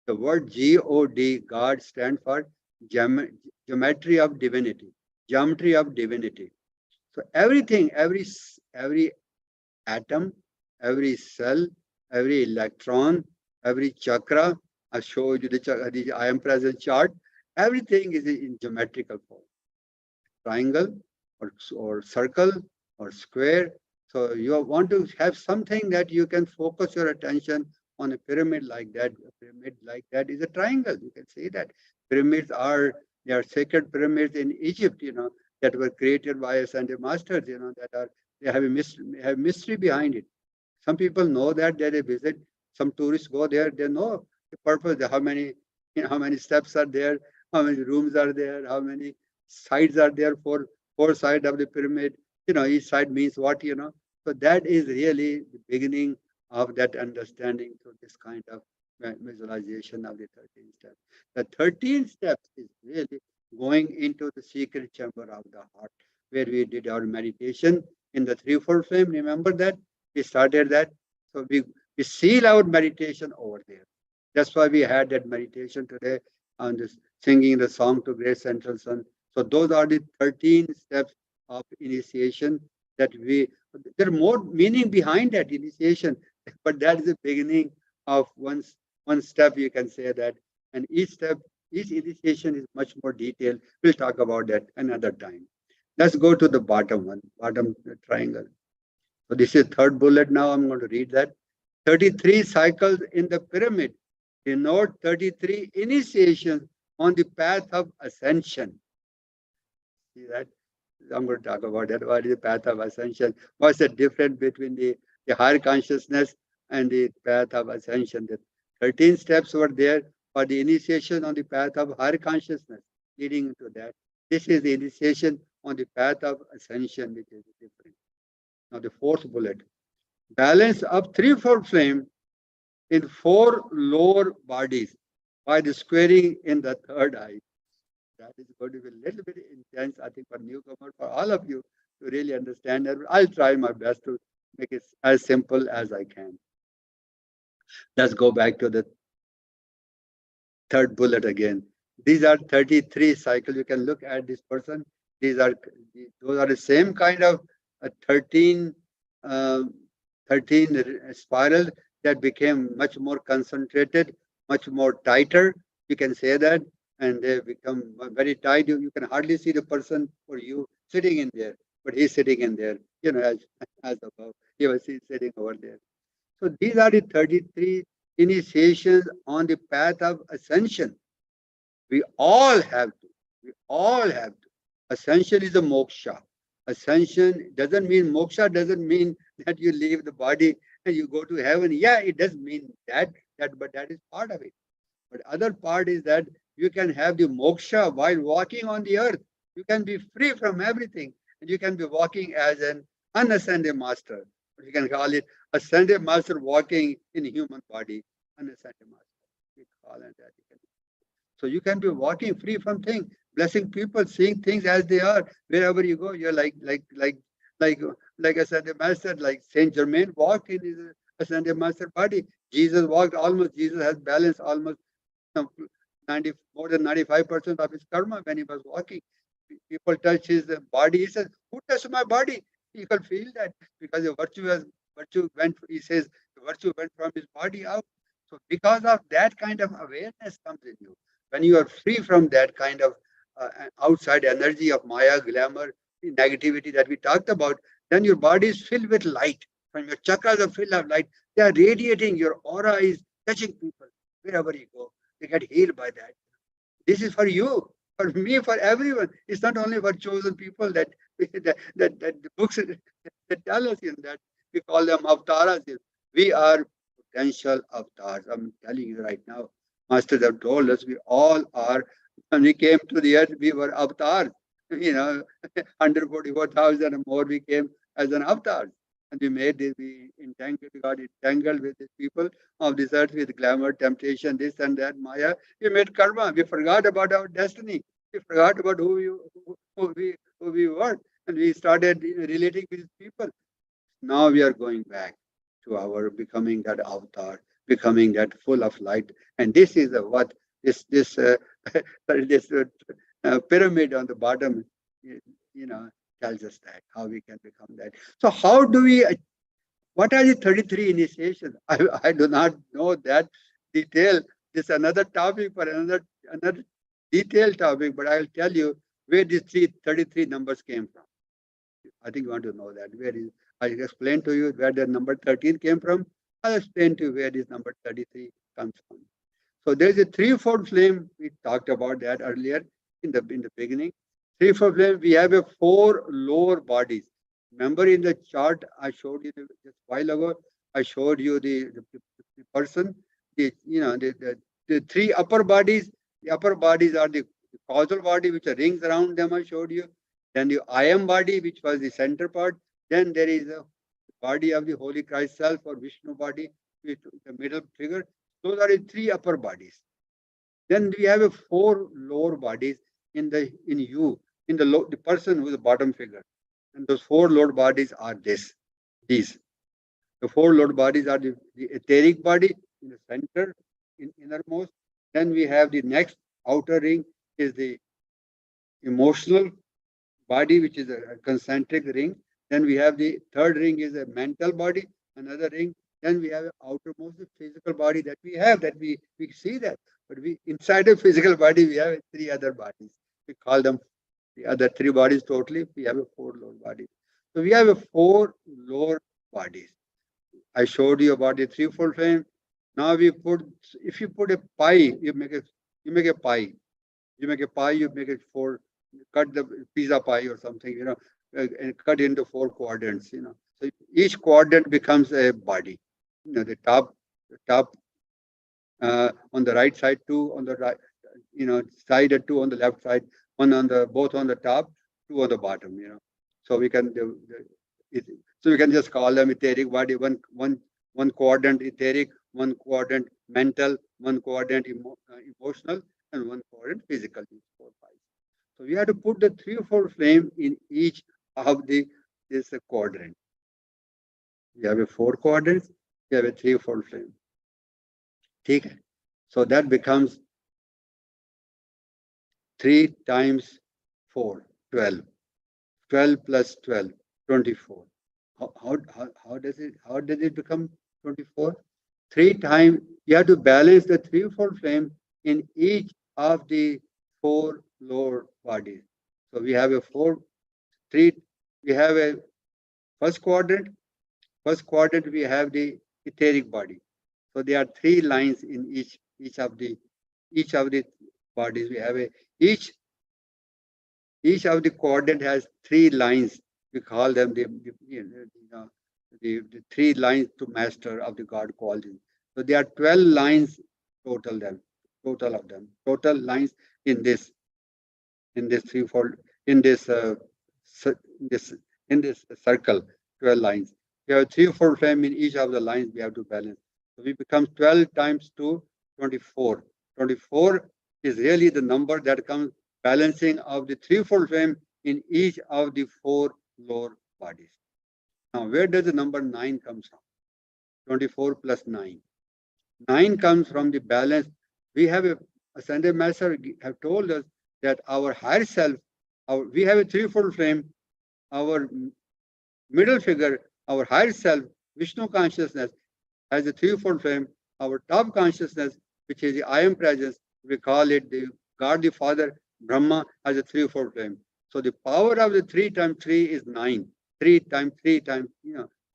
The word God, God, stands for geometry of divinity. Geometry of divinity. So everything, every atom, every cell, every electron, every chakra, I showed you the I am present chart. Everything is in geometrical form. Triangle or circle or square. So you want to have something that you can focus your attention on. A pyramid like that. A pyramid like that is a triangle. You can see that. Pyramids are sacred pyramids in Egypt, that were created by Ascended Masters, they have a mystery behind it. Some people know that they visit. Some tourists go there. They know the purpose. How many steps are there? How many rooms are there? How many sides are there for 4 sides of the pyramid? Each side means what? So that is really the beginning of that understanding through this kind of visualization of the 13 steps. The 13 steps is really going into the secret chamber of the heart, where we did our meditation in the threefold flame. Remember that? We started that. So we seal our meditation over there. That's why we had that meditation today on this singing the song to Great Central Sun. So those are the 13 steps of initiation that there are more meaning behind that initiation, but that is the beginning of one step, you can say that. And each step, each initiation is much more detailed. We'll talk about that another time. Let's go to the bottom one, bottom triangle. So this is third bullet now. I'm going to read that. 33 cycles in the pyramid denote 33 initiations on the path of ascension. See that? I'm going to talk about that. What is the path of ascension? What's the difference between the higher consciousness and the path of ascension? The 13 steps were there for the initiation on the path of higher consciousness, leading into that. This is the initiation on the path of ascension, which is different. Now, the fourth bullet. Balance of threefold flame in 4 lower bodies by the squaring in the third eye. That is going to be a little bit intense, I think, for newcomer, for all of you to really understand that. I'll try my best to make it as simple as I can. Let's go back to the third bullet again. These are 33 cycles. You can look at this person. Those are the same kind of 13 spirals that became much more concentrated, much more tighter. You can say that. And they become very tight. You can hardly see the person or you sitting in there, but he's sitting in there, as above. He was sitting over there. So these are the 33 initiations on the path of ascension. We all have to. We all have to. Ascension is a moksha. Ascension doesn't mean moksha, doesn't mean that you leave the body and you go to heaven. Yeah, it does mean that, but that is part of it. But other part is that you can have the moksha while walking on the earth. You can be free from everything. And you can be walking as an unascended master. You can call it ascended master walking in human body. Unascended master. We call it that. So you can be walking free from things, blessing people, seeing things as they are. Wherever you go, you're like ascended master, like Saint Germain walked in his ascended master body. Jesus walked almost, Jesus has balanced almost 90, more than 95% of his karma when he was walking. People touch his body. He says, "Who touched my body?" You can feel that because the virtue went. He says the virtue went from his body out. So because of that kind of awareness comes in you. When you are free from that kind of outside energy of Maya, glamour, negativity that we talked about, then your body is filled with light. From your chakras are filled with light. They are radiating. Your aura is touching people wherever you go. They get healed by that. This is for you, for me, for everyone. It's not only for chosen people that the books that tell us that we call them avatars. We are potential avatars. I'm telling you right now. Masters have told us we all are. When we came to the earth, we were avatars. 144,000 or more we came as an avatar. And we made this, we got entangled with these people of this earth with glamour, temptation, this and that, Maya. We made karma. We forgot about our destiny. We forgot about who we were. And we started relating with people. Now we are going back to our becoming that avatar, becoming that full of light. And this is what this pyramid on the bottom, tells us that, how we can become that. So how do we, what are the 33 initiations? I do not know that detail. This is another topic for another detailed topic, but I'll tell you where these 33 numbers came from. I think you want to know that. I explained to you where the number 13 came from. I'll explain to you where this number 33 comes from. So there's a threefold flame. We talked about that earlier in the beginning. Threefold flame, we have 4 lower bodies. Remember in the chart I showed you just a while ago, I showed you the person, the 3 upper bodies. The upper bodies are the causal body, which are rings around them, I showed you. Then the I am body, which was the center part. Then there is body of the Holy Christ self or Vishnu body, the middle figure. Those are the three upper bodies. Then we have a four lower bodies in you, in the person who is the bottom figure. And those four lower bodies are these. The four lower bodies are the etheric body in the center, innermost. Then we have the next outer ring is the emotional body, which is a concentric ring. Then we have the third ring is a mental body, another ring. Then we have an outermost physical body that we see that. But we inside a physical body, we have three other bodies. We call them the other three bodies totally. We have a four lower bodies. So we have a four lower bodies. I showed you about the threefold flame. Now if you put a pie, you make a pie. You make a pie, you make it cut the pizza pie or something, and cut into four quadrants, So each quadrant becomes a body. The top on the right side, two on the right, side and two on the left side, both on the top, two on the bottom, So we can so we can just call them etheric body, one quadrant etheric, one quadrant mental, one quadrant emotional, and one quadrant physical. So we have to put the threefold flame in each of this quadrant. We have a four quadrants, we have a threefold flame. Okay. So that becomes 3 times 4, 12. 12 plus 12, 24. How does it become 24? 3 times, you have to balance the threefold flame in each of the four lower bodies. So we have a first quadrant. First quadrant, we have the etheric body. So there are 3 lines in each of the bodies. We have each of the quadrant has 3 lines. We call them the 3 lines to master of the God quality. So there are 12 lines total of them. Total lines in this threefold, in this circle, 12 lines. We have threefold flame in each of the lines we have to balance. So we become 12 times 2, 24. 24 is really the number that comes balancing of the threefold flame in each of the 4 lower bodies. Now, where does the number 9 comes from? 24 plus 9. 9 comes from the balance. We have a Sunday Master have told us that our higher self, we have a threefold flame, our middle figure, our higher self, Vishnu consciousness, has a threefold flame. Our top consciousness, which is the I am presence, we call it the God the Father, Brahma, has a threefold flame. So the power of the 3 times 3 is 9. 3 times 3 times,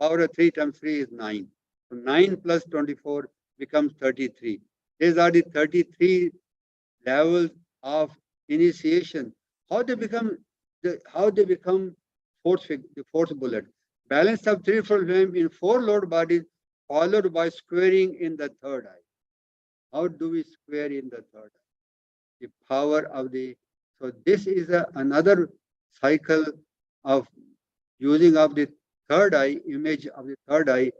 power of 3 times 3 is 9. So 9 plus 24 becomes 33. These are the 33 levels of initiation. How they become the fourth bullet. Balance of threefold flame in 4 lower bodies, followed by squaring in the third eye. How do we square in the third eye? The power of so this is another cycle of using of the third eye, image of the third eye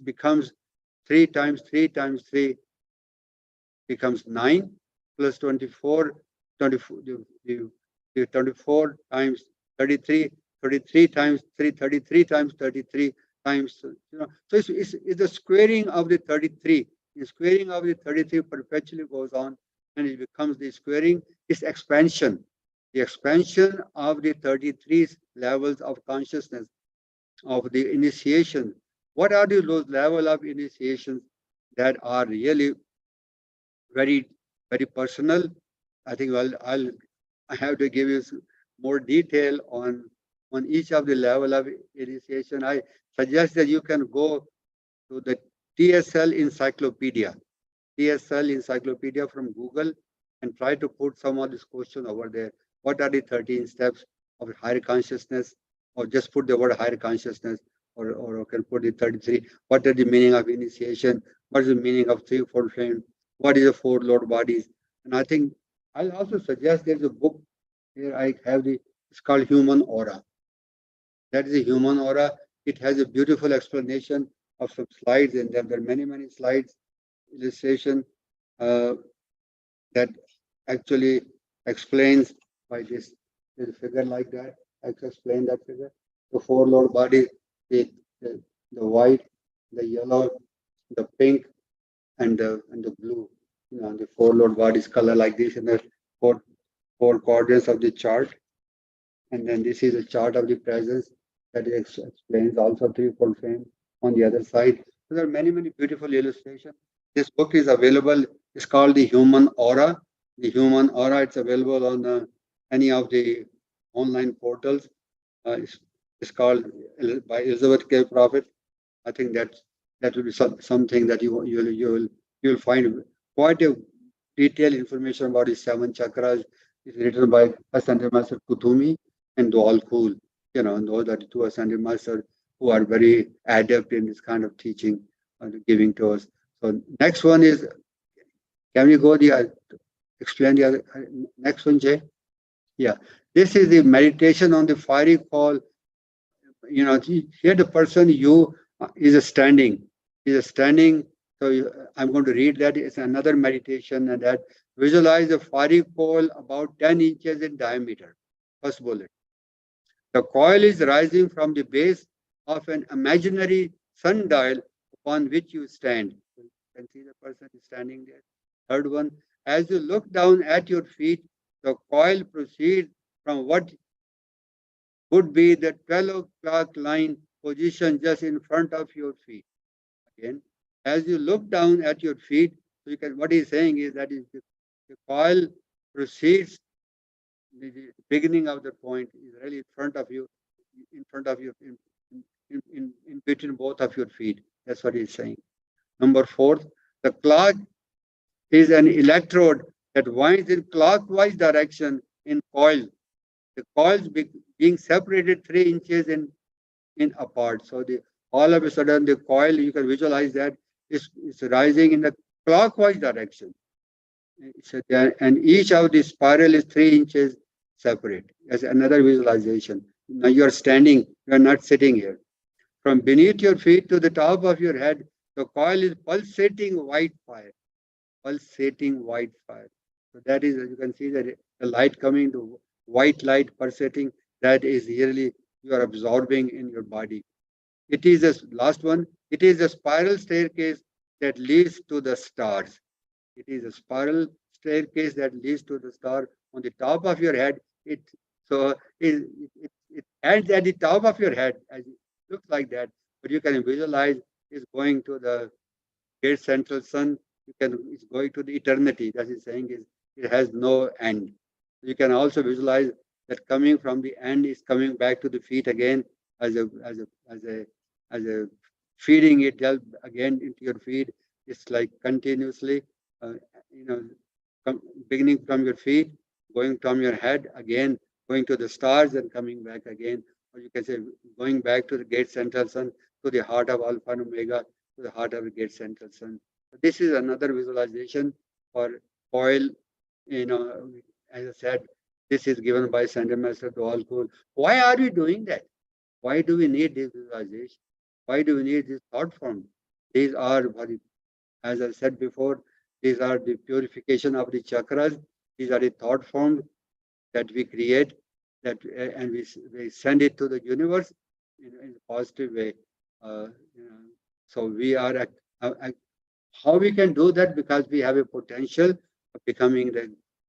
becomes 3 times 3 times 3 becomes 9 plus 24, 24 times 33, 33 times 3, 33 times 33 times, So it's the squaring of the 33. The squaring of the 33 perpetually goes on, and it becomes the squaring, is expansion. The expansion of the 33 levels of consciousness of the initiation. What are those levels of initiations that are really very, very personal? I think I have to give you more detail on each of the level of initiation. I suggest that you can go to the TSL encyclopedia from Google and try to put some of this question over there. What are the 13 steps of higher consciousness? Or just put the word higher consciousness, or can put the 33. What are the meaning of initiation? What is the meaning of threefold flame? What is the 4 lower bodies? And I think I'll also suggest there's a book here I have it's called Human Aura. That is a human aura. It has a beautiful explanation of some slides, and there are many slides, illustration uh, that actually explains by this figure like that. I can explain that figure. The four lower bodies, the, the white, the yellow, the pink, and the blue. The four lower bodies color like this in the four quadrants of the chart. And then this is a chart of the presence that explains also threefold fame on the other side. So there are many beautiful illustrations. This book is available. It's called The Human Aura. The Human Aura. It's available on any of the online portals. It's called by Elizabeth K. Prophet. I think that will be something that you'll find quite a detailed information about the seven chakras. It's written by Ascended Master Kutumi and Dwal Khul. And those are the two Ascended Masters who are very adept in this kind of teaching and giving to us. So next one is, can we go explain the other next one, Jay? Yeah, this is the meditation on the fiery call. Here the person is standing. So I'm going to read that. It's another meditation, and that visualize a fiery coil about 10 inches in diameter. First bullet. The coil is rising from the base of an imaginary sundial upon which you stand. So you can see the person is standing there. Third one, as you look down at your feet, the coil proceeds from what would be the 12 o'clock line position just in front of your feet. Again, as you look down at your feet, so what he's saying is that the coil proceeds, the beginning of the point is really in front of you, in between both of your feet. That's what he's saying. Number four, the clock is an electrode that winds in clockwise direction in coil. The coils being separated 3 inches in apart. So all of a sudden the coil, you can visualize that is rising in the clockwise direction. And each of the spiral is 3 inches separate. As another visualization. Now you are standing, you are not sitting here. From beneath your feet to the top of your head, the coil is pulsating white fire. Pulsating white fire. So that is, you can see that the light coming, the white light pulsating, that is really you are absorbing in your body. It is the last one. It is a spiral staircase that leads to the stars. It is a spiral staircase that leads to the star on the top of your head. It ends at the top of your head, as it looks like that. But you can visualize it's going to the great central sun. It's going to the eternity. That is saying is it has no end. You can also visualize that coming from the end is coming back to the feet again as a feeding it again into your feet. It's like continuously, beginning from your feet, going from your head again, going to the stars and coming back again. Or you can say going back to the great central sun, to the heart of Alpha and Omega, to the heart of the great central sun. This is another visualization for coil. As I said, this is given by Ascended Master Dwal Khul. Why are we doing that? Why do we need this visualization? Why do we need this thought form? These are, as I said before, these are the purification of the chakras. These are the thought forms that we create, and we send it to the universe in a positive way. So we are how we can do that, because we have a potential of becoming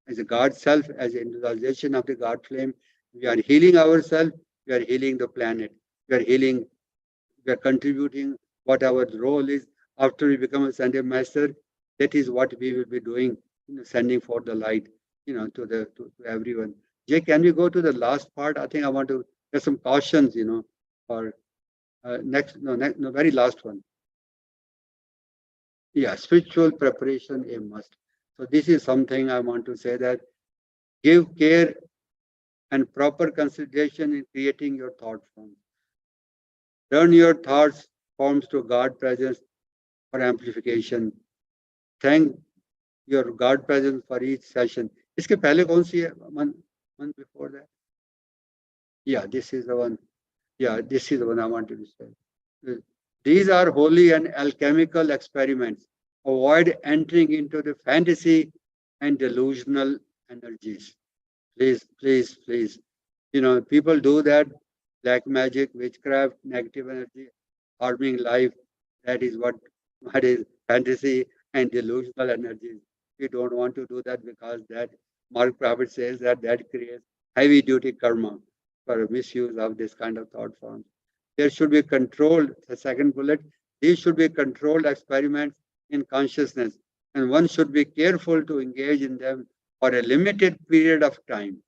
as a God self, as an individualization of the God flame. We are healing ourselves. We are healing the planet. We are contributing what our role is after we become a Ascended Master. That is what we will be doing, sending forth the light, to everyone. Jay, can we go to the last part? I think I want to get some cautions, for very last one. Yeah, spiritual preparation a must. So this is something I want to say, that give care and proper consideration in creating your thought forms. Turn your thoughts forms to God presence for amplification. Thank your God presence for each session. इसके पहले कौन सी है? One before that. Yeah, this is the one. Yeah, this is what I wanted to say. These are holy and alchemical experiments. Avoid entering into the fantasy and delusional energies. Please, please, please. People do that. Black magic, witchcraft, negative energy, harming life. That is what is fantasy and delusional energies. We don't want to do that because that Mark Prophet says that creates heavy duty karma for misuse of this kind of thought forms. There should be controlled, the second bullet, these should be controlled experiments in consciousness, and one should be careful to engage in them for a limited period of time.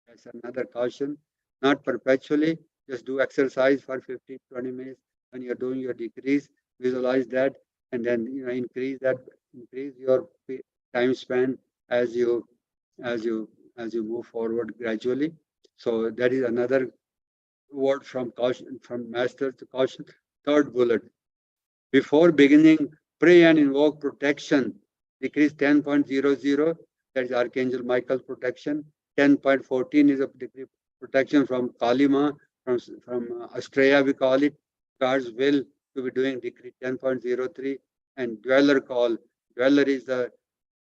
That's another caution. Not perpetually, just do exercise for 15, 20 minutes when you're doing your decrease, visualize that, and then increase your time span as you as you as you move forward gradually. So that is another word from caution, from master to caution. Third bullet. Before beginning, pray and invoke protection. Decrease 10.00, that is Archangel Michael's protection. 10.14 is a degree protection from Kalima, from Australia, we call it. God's will to be doing degree 10.03. And dweller call. Dweller is the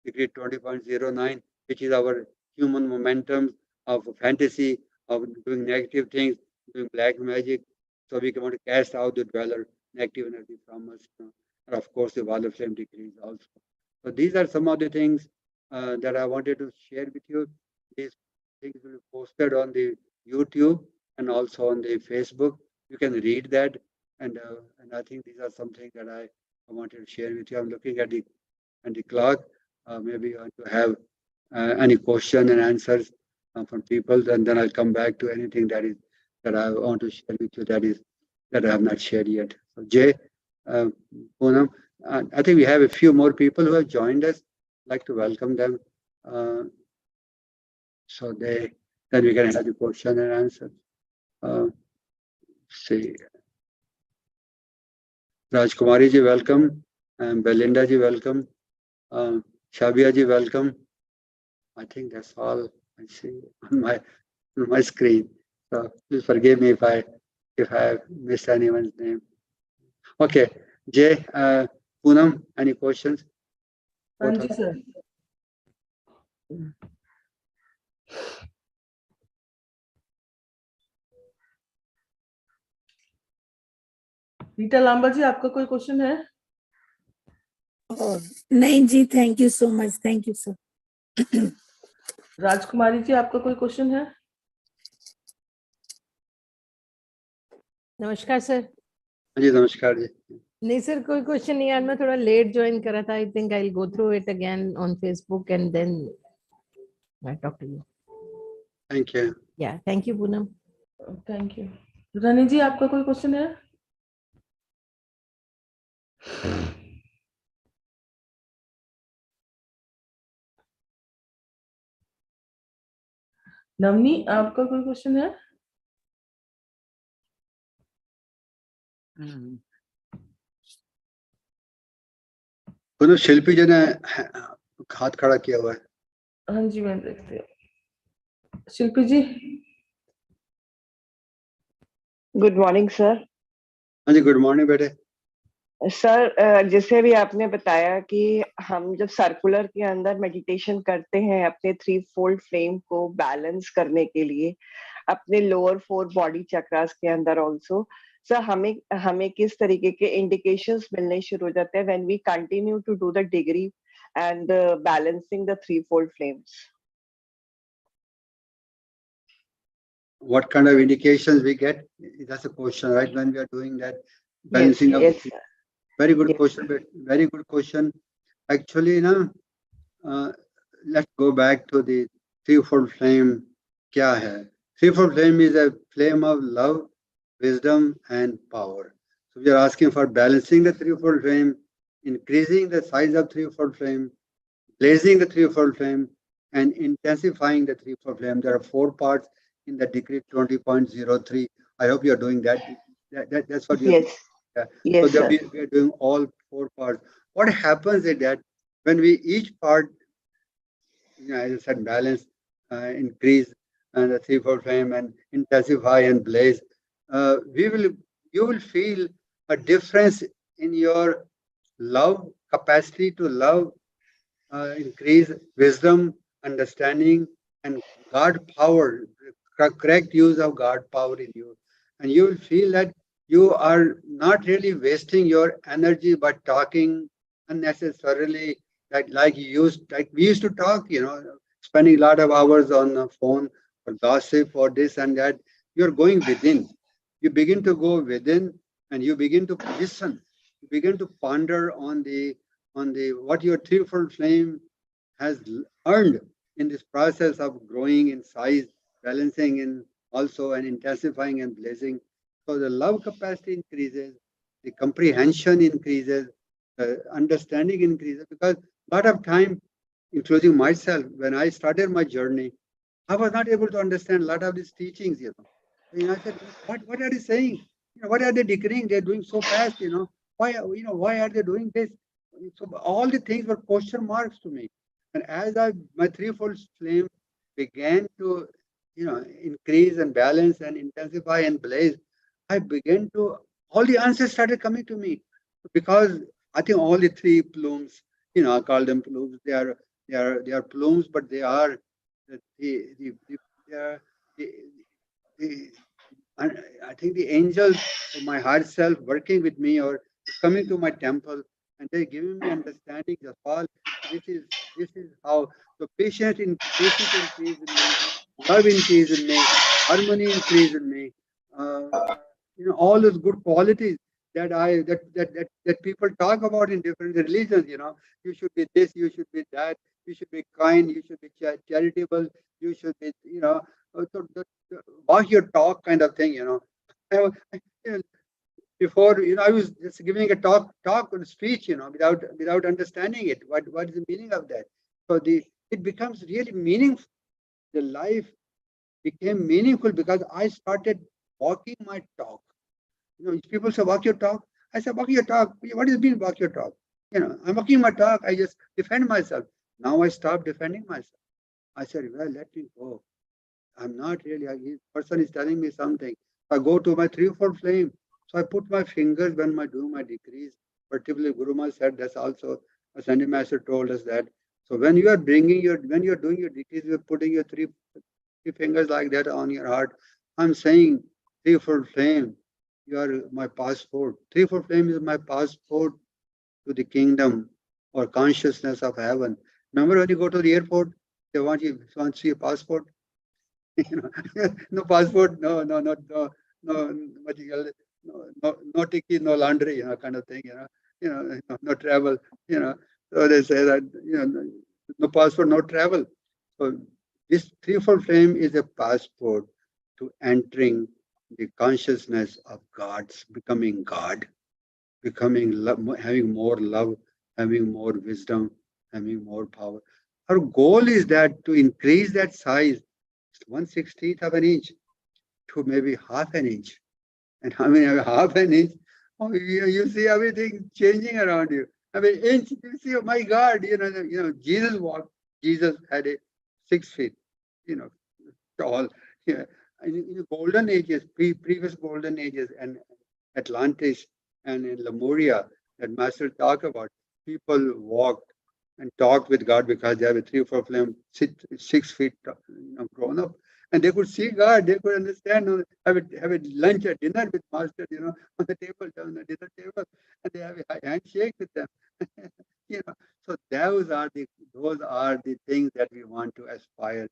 degree 20.09, which is our human momentum of fantasy, of doing negative things, doing black magic. So we want to cast out the dweller, negative energy from us. And of course, the wall of flame degrees also. So these are some of the things that I wanted to share with you. These things will be posted on the YouTube and also on the Facebook. You can read that. And I think these are something that I wanted to share with you. I'm looking at the clock. Maybe you want to have any question and answers from people, and then I'll come back to anything that I want to share with you that I have not shared yet. So Jay, Poonam, I think we have a few more people who have joined us. I'd like to welcome them. So then we can have the question and answer. See, Rajkumari ji, welcome. And Belinda ji, welcome. Shabia ji, welcome. I think that's all I see on my screen. So please forgive me if I have missed anyone's name. Okay, Jay, Poonam, any questions? Thank you, sir. Rita Lamba जी, आपका कोई question है? नहीं जी, thank you so much, thank you sir. Rajkumari ji, आपका कोई question है? नमस्कार sir. जी नमस्कार जी। नहीं सर, कोई क्वेश्चन नहीं, यार मैं थोड़ा लेट ज्वाइन करा था। I think I will go through it again on Facebook and then I talk to you. Thank you. या thank you Poonam. Thank you. Rani ji, आपका कोई क्वेश्चन है? नवनी, आपका कोई क्वेश्चन है? शिल्पी जी ने हाथ खड़ा किया हुआ है। हाँ जी, मैं देखती हूँ। Shilpi ji. Good morning sir. हाँ जी, गुड मॉर्निंग बेटे। सर, जैसे भी आपने बताया कि हम जब सर्कुलर के अंदर मेडिटेशन करते हैं अपने 3 फोल्ड फ्लेम को बैलेंस करने के लिए, अपने लोअर 4 बॉडी चक्रास के अंदर ऑल्सो, सर हमें किस तरीके के इंडिकेशंस मिलने शुरू हो जाते हैं when we continue to do the degree and balancing the 3 fold flames? What kind of indications we get? That's a question, right? When we are doing that balancing yes, of. Very good yes, question. Very good question. Actually, let's go back to the threefold flame. Kya hai? Threefold flame is a flame of love, wisdom, and power. So we are asking for balancing the threefold flame, increasing the size of threefold flame, blazing the threefold flame, and intensifying the threefold flame. There are 4 parts in the decree 20.03. I hope you are doing that. That's what you. yes. Yeah. Yes, so sir. we are doing all 4 parts. What happens is that when we each part, as I said, balance, increase, and the threefold flame, and intensify and blaze, you will feel a difference in your love capacity to love, increase wisdom, understanding, and God power, correct use of God power in you. And you will feel that you are not really wasting your energy by talking unnecessarily, like we used to talk, spending a lot of hours on the phone for gossip or this and that. You're going within. You begin to go within and you begin to listen. You begin to ponder on the what your threefold flame has earned in this process of growing in size, balancing in also and intensifying and blazing. So the love capacity increases, the comprehension increases, the understanding increases because a lot of time, including myself, when I started my journey, I was not able to understand a lot of these teachings. I said, what are they saying? What are they decreeing? They're doing so fast. Why are they doing this? So all the things were question marks to me. And as my threefold flame began to, increase and balance and intensify and blaze, I began to, all the answers started coming to me because I think all the three plumes, I call them plumes. They are plumes, but they are they are the, the I think the angels of my higher self working with me or coming to my temple and they're giving me understanding that all this is how the patience increase in me, love increase in me, harmony increase in me. Uh, all those good qualities that people talk about in different religions. You should be this, you should be that, you should be kind, you should be charitable, you should be, walk your talk kind of thing. You know, Before, I was just giving a talk or speech, without understanding it. What is the meaning of that? So it becomes really meaningful. The life became meaningful because I started walking my talk. People say, walk your talk. I said, walk your talk. What does it mean, walk your talk? I'm walking my talk. I just defend myself. Now I stopped defending myself. I said, well, let me go. I'm not really, this person is telling me something. I go to my threefold flame. So I put my fingers when I do my decrees. Particularly, Guru Maharaj said that's also, a Sunday Master told us that. So when you're doing your decrees, you're putting your three fingers like that on your heart. I'm saying, threefold flame, you are my passport. Threefold flame is my passport to the kingdom or consciousness of heaven. Remember when you go to the airport, they want to see a passport. No passport, no, what you call it, no ticket, no laundry, kind of thing, no travel, So they say that, no passport, no travel. So this threefold flame is a passport to entering the consciousness of God's, becoming God, becoming love, having more love, having more wisdom, having more power. Our goal is that to increase that size, 1/16th of an inch to maybe half an inch. And I mean, half an inch, you see everything changing around you. I mean, inch, you see, oh my God, Jesus walked, Jesus had a 6 feet, you know, tall. Yeah. In the golden ages, previous golden ages, and Atlantis and in Lemuria, that Master talked about, people walked and talked with God because they have a 3 or 4 flame, 6 feet, grown up. And they could see God, they could understand, have a lunch or dinner with Master, on the table, down the dinner table, and they have a handshake with them. So those are the things that we want to aspire.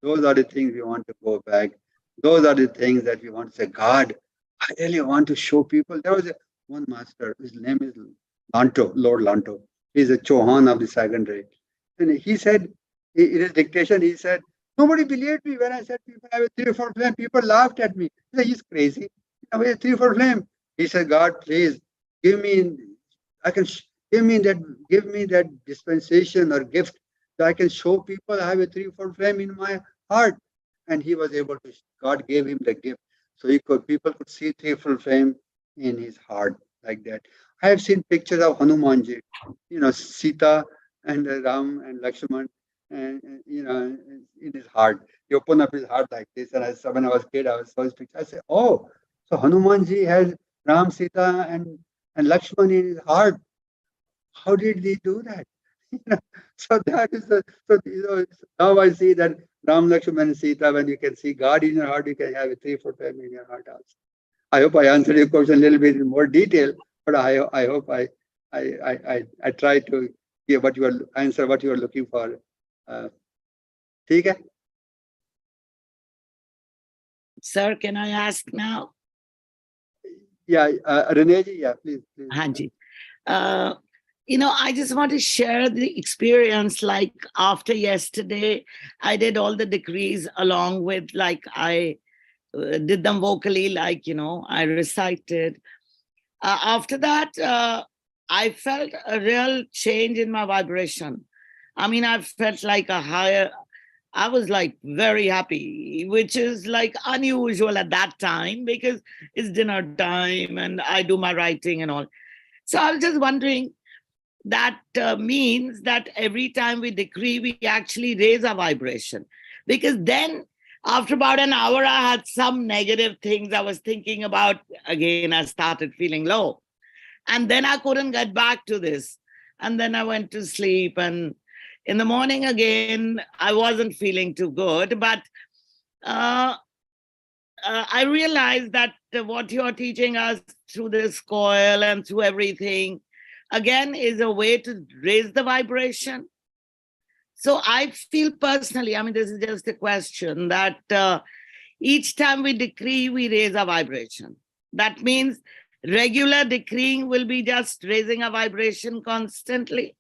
Those are the things we want to go back. Those are the things that we want to say, God, I really want to show people. There was one master, his name is Lanto, Lord Lanto. He's a Chauhan of the second rank. And he said, in his dictation, he said, nobody believed me when I said people have a 3 or 4 flame. People laughed at me. He said, he's crazy. I have a 3 or 4 flame. He said, God, please give me, give me that dispensation or gift that I can show people I have a 3 or 4 flame in my heart. And he was able to, God gave him the gift. So people could see 3 or 4 flame in his heart like that. I have seen pictures of Hanumanji, Sita and Ram and Lakshman, and in his heart. He opened up his heart like this. And when I was a kid, I saw his picture. I said, oh, So Hanumanji has Ram, Sita, and Lakshman in his heart. How did he do that? You know, so that is the so now I see that Ram, Lakshman, and Sita. When you can see God in your heart, you can have a 3-4 time in your heart also. I hope I answered your question a little bit in more detail, but I hope I try to give what you are answer what you are looking for. ठीक है? Sir, can I ask now? Yeah, Renee ji, yeah, please. Hanji. I just want to share the experience. Like after yesterday, I did all the decrees along with, like, I did them vocally, like, I recited. After that, I felt a real change in my vibration. I mean, I felt like I was like very happy, which is like unusual at that time because it's dinner time and I do my writing and all. So I was just wondering, that means that every time we decree, we actually raise our vibration. Because then after about an hour, I had some negative things I was thinking about. Again, I started feeling low. And then I couldn't get back to this. And then I went to sleep. And in the morning again, I wasn't feeling too good. But I realized that what you're teaching us through this coil and through everything, again, is a way to raise the vibration. So I feel personally, I mean, this is just a question, that each time we decree, we raise our vibration. That means regular decreeing will be just raising a vibration constantly.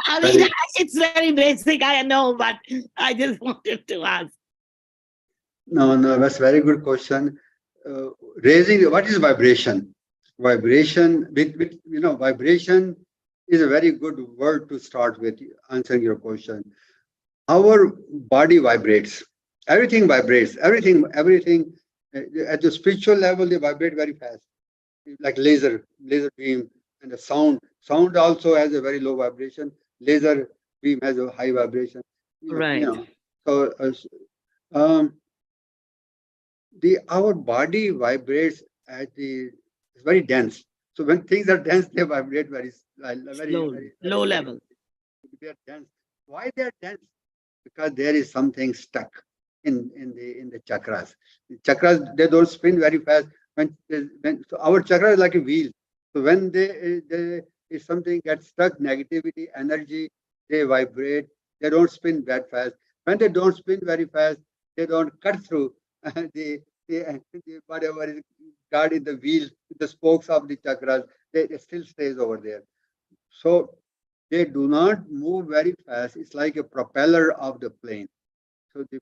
I mean, it's very basic, I know, but I just wanted to ask. No, that's a very good question. Raising, what is vibration? Vibration, vibration is a very good word to start with answering your question. Our body vibrates. Everything vibrates. Everything at the spiritual level, they vibrate very fast, like laser beam, and the sound. Sound also has a very low vibration. Laser beam has a high vibration. Right. So our body vibrates it's very dense. So when things are dense, they vibrate very low level. They are dense. Why they are dense? Because there is something stuck in the chakras. The chakras, they don't spin very fast. So our chakra is like a wheel. So when if something gets stuck, negativity, energy, they vibrate. They don't spin that fast. When they don't spin very fast, they don't cut through the whatever is guarding the wheel, the spokes of the chakras. It still stays over there. So they do not move very fast. It's like a propeller of the plane. So the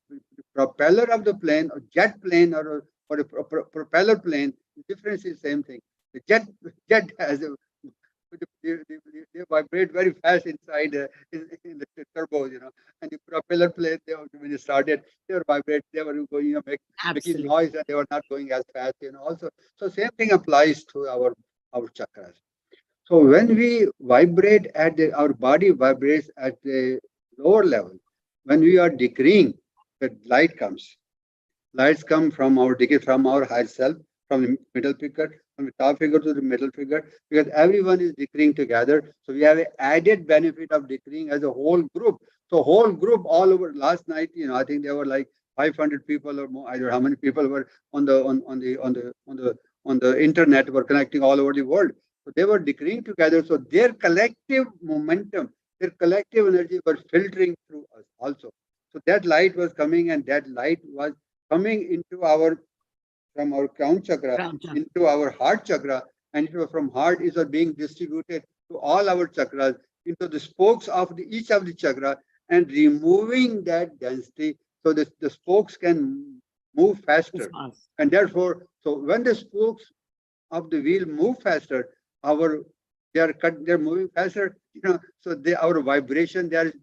propeller of the plane, or jet plane, or a propeller plane, the difference is the same thing. The jet has they vibrate very fast inside in the turbos, and the propeller plane, when they started, they were vibrate, they were going, making noise, and they were not going as fast, also. So same thing applies to our chakras. So when we vibrate our body vibrates at the lower level. When we are decreeing, the light comes. Lights come from our higher self, from the middle figure, from the top figure to the middle figure, because everyone is decreeing together. So we have an added benefit of decreeing as a whole group. So whole group all over. Last night, I think there were like 500 people or more. I don't know how many people were on the internet, were connecting all over the world. So they were decreeing together. So their collective momentum, their collective energy were filtering through us also. So that light was coming, and that light was coming from our crown chakra into our heart chakra, and from heart is being distributed to all our chakras, into the spokes of each of the chakra, and removing that density so that the spokes can move faster. And therefore, so when the spokes of the wheel move faster, they're moving faster, so our vibration, they're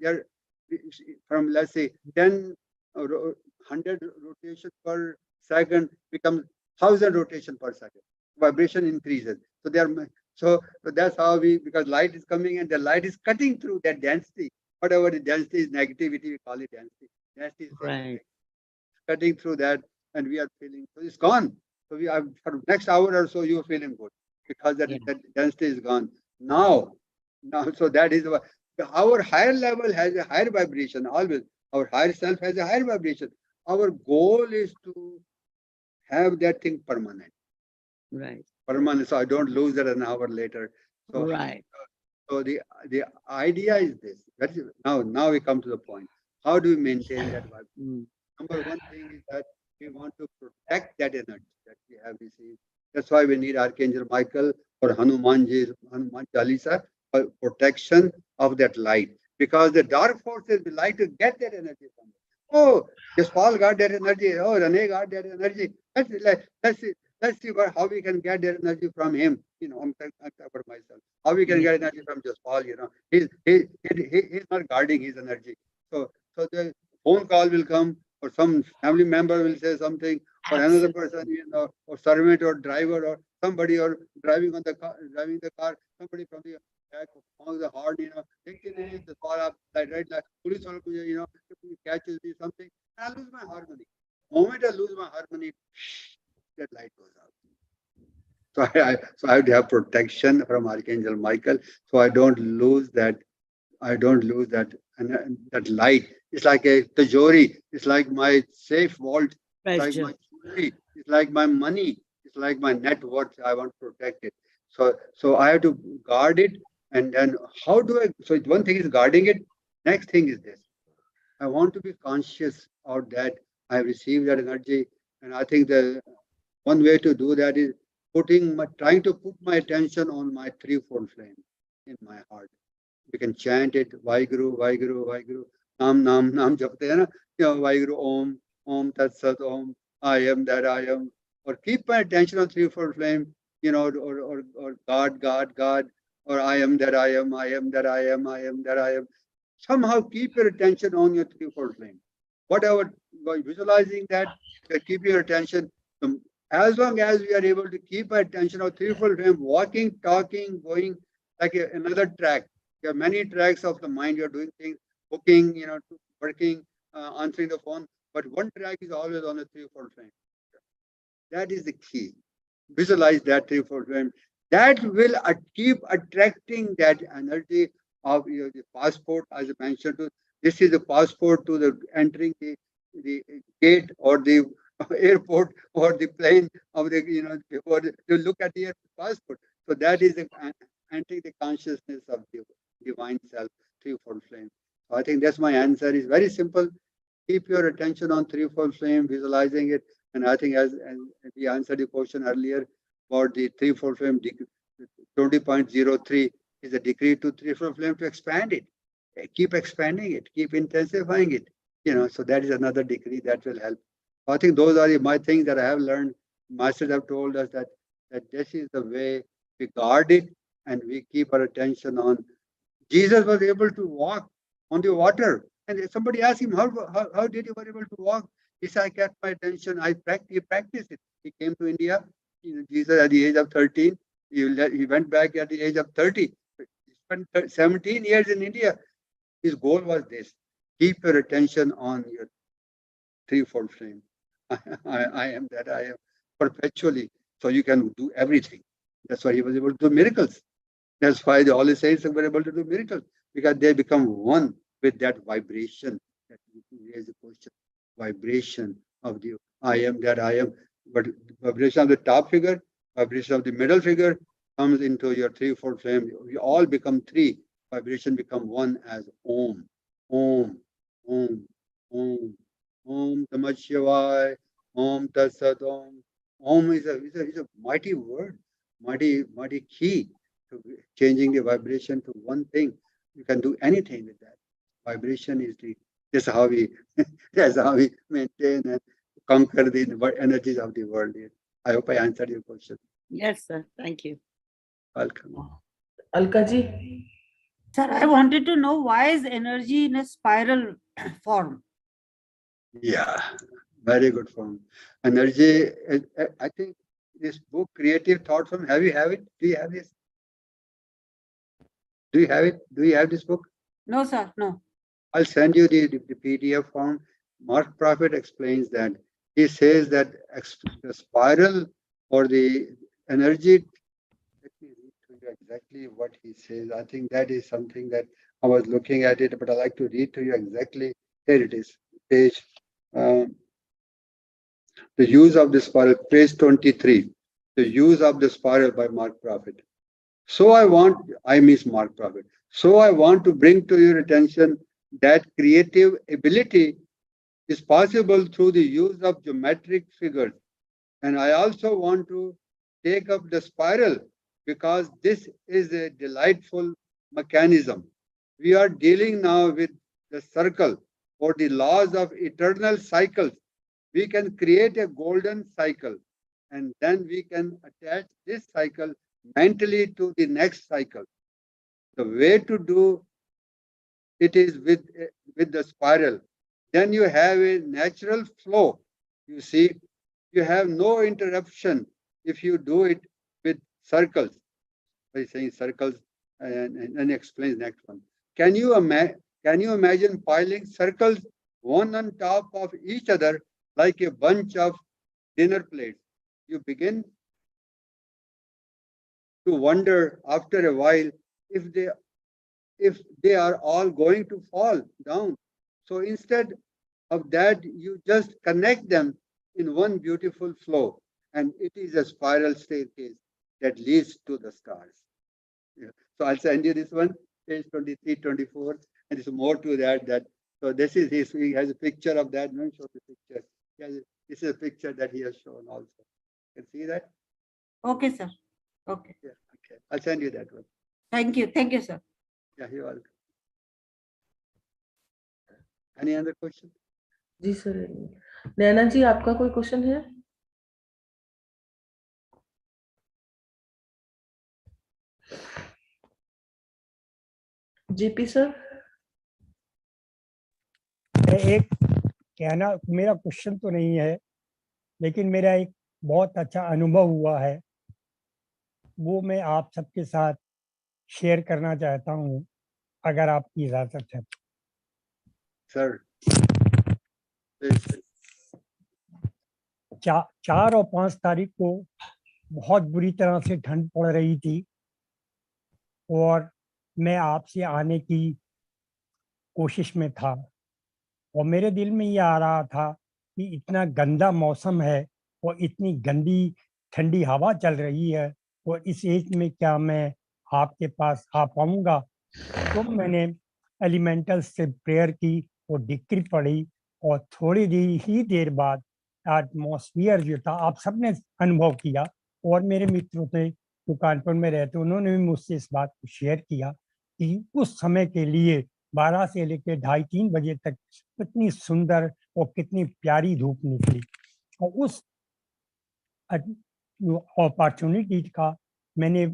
from, let's say, 10 or 100 rotation per second becomes 1,000 rotation per second. Vibration increases. So that's how because light is coming, and the light is cutting through that density. Whatever the density is, negativity, we call it density. Density is cutting through that. and we are feeling, so it's gone. So we are, for next hour or so, you're feeling good because Yeah. that density is gone. Now, so that is our higher level has a higher vibration always. Our higher self has a higher vibration. Our goal is to have that thing permanent. Right. Permanent. So I don't lose that an hour later. So Right. so the idea is this. That is, now we come to the point. How do we maintain that vibration? Mm. Number one thing is that we want to protect that energy that we have received. That's why we need Archangel Michael or Hanuman Chalisa for protection of that light. Because the dark forces will like to get that energy from it. Oh, Jaspal got that energy. Oh, Rene got that energy. Let's see how we can get that energy from him. I'm talking about myself. How we can Yeah. get energy from Jaspal, he's not guarding his energy. So the phone call will come, or some family member will say something, or another person, or servant or driver or somebody, or driving the car, somebody from the back honks the horn, the car up, like police, catches me something, and I lose my harmony. The moment I lose my harmony, that light goes out. So I have to have protection from Archangel Michael, so I don't lose that. I don't lose that, and that light. It's like a tajori. It's like my safe vault. It's like my Treasure. jewelry. It's like my money. It's like my net worth. I want to protect it. So I have to guard it. And then how do I? So one thing is guarding it. Next thing is this. I want to be conscious of that. I have received that energy, and I think the one way to do that is trying to put my attention on my threefold flame in my heart. You can chant it, Vaheguru, Vaheguru, Vaheguru, Nam japte hai na, Vaheguru, Om Tat Sat, Om, I am that I am. Or keep my attention on threefold flame, or God, or I am that I am, I am that I am, I am that I am. Somehow keep your attention on your threefold flame. Whatever, by visualizing that, keep your attention. As long as we are able to keep our attention on threefold flame, walking, talking, going like another track. There are many tracks of the mind. You're doing things, cooking, working, answering the phone. But one track is always on the threefold flame. That is the key. Visualize that threefold flame. That will keep attracting that energy of the passport, as I mentioned. This is the passport to the entering the gate or the airport or the plane of the before to look at the passport. So that is entering the consciousness of the divine self, threefold flame. So I think that's my answer. Is very simple. Keep your attention on threefold flame, visualizing it. And I think as we answered the question earlier about the threefold flame, 20.03 is a decree to threefold flame to expand it. Keep expanding it, keep intensifying it. So that is another decree that will help. I think those are my things that I have learned. Masters have told us that this is the way we guard it and we keep our attention on. Jesus was able to walk on the water. And somebody asked him, how did you were able to walk? He said, I kept my attention. I practiced it. He came to India. Jesus at the age of 13. He went back at the age of 30. He spent 17 years in India. His goal was this. Keep your attention on your threefold flame. I am that I am perpetually. So you can do everything. That's why he was able to do miracles. That's why the Holy Saints were able to do miracles, because they become one with that vibration. That you raise the question, vibration of the I am that I am. But vibration of the top figure, vibration of the middle figure comes into your threefold flame. We all become three. Vibration become one as Om, Om, Om, Om, Om Namah Shivaya, Om Tat Sat Om. Om is a mighty word, mighty key to changing the vibration to one thing. You can do anything with that. Vibration is that's how we maintain and conquer the energies of the world. I hope I answered your question. Yes, sir. Thank you. Welcome. Alka ji. Sir, I wanted to know why is energy in a spiral form? Yeah, very good form. Energy, I think this book, Creative Thoughtforms, have it? Do you have this? Do you have it? Do you have this book? No, sir, no. I'll send you the PDF form. Mark Prophet explains that he says that the spiral or the energy. Let me read to you exactly what he says. I think that is something that I was looking at it, but I like to read to you exactly. Here it is, page. The use of the spiral, page 23. The use of the spiral by Mark Prophet. I miss Mark Prophet. So I want to bring to your attention that creative ability is possible through the use of geometric figures. And I also want to take up the spiral because this is a delightful mechanism. We are dealing now with the circle or the laws of eternal cycles. We can create a golden cycle and then we can attach this cycle mentally to the next cycle. The way to do it is with the spiral. Then you have a natural flow. You see, you have no interruption if you do it with circles. By saying circles and explains next one. Can you imagine piling circles one on top of each other like a bunch of dinner plates? You begin to wonder after a while if they are all going to fall down. So instead of that, you just connect them in one beautiful flow, and it is a spiral staircase that leads to the stars. Yeah. So I'll send you this one, page 23, 24, and there's more to that. So this is he has a picture of that. No, show the picture. This is a picture that he has shown also. You can see that? Okay, sir. Okay. Yeah, okay. I'll send you that one. Thank you, sir. Yeah, you're welcome. Any other question? Ji sir, नैना जी आपका कोई question है? GP sir, एक कहना, मेरा question तो नहीं है, लेकिन मेरा एक बहुत अच्छा अनुभव हुआ है, वो मैं आप सबके साथ शेयर करना चाहता हूँ, अगर आपकी इजाजत है। सर, 4 और 5 तारीख को बहुत बुरी तरह से ठंड पड़ रही थी और मैं आपसे आने की कोशिश में था और मेरे दिल में ये आ रहा था कि इतना गंदा मौसम है और इतनी गंदी ठंडी हवा चल रही है और इस एज में क्या मैं आपके पास आ पाऊंगा। तो मैंने एलिमेंटल से प्रेयर की और डिक्री पढ़ी और थोड़ी ही देर बाद एटमॉस्फियर जो था आप सबने अनुभव किया और मेरे मित्रों थे जो कानपुर में रहते उन्होंने भी मुझसे इस बात को शेयर किया कि उस समय के लिए 12 से लेकर 2:30-3 बजे तक कितनी सुंदर और कितनी प्यारी धूप निकली और उस अपॉर्चुनिटी का मैंने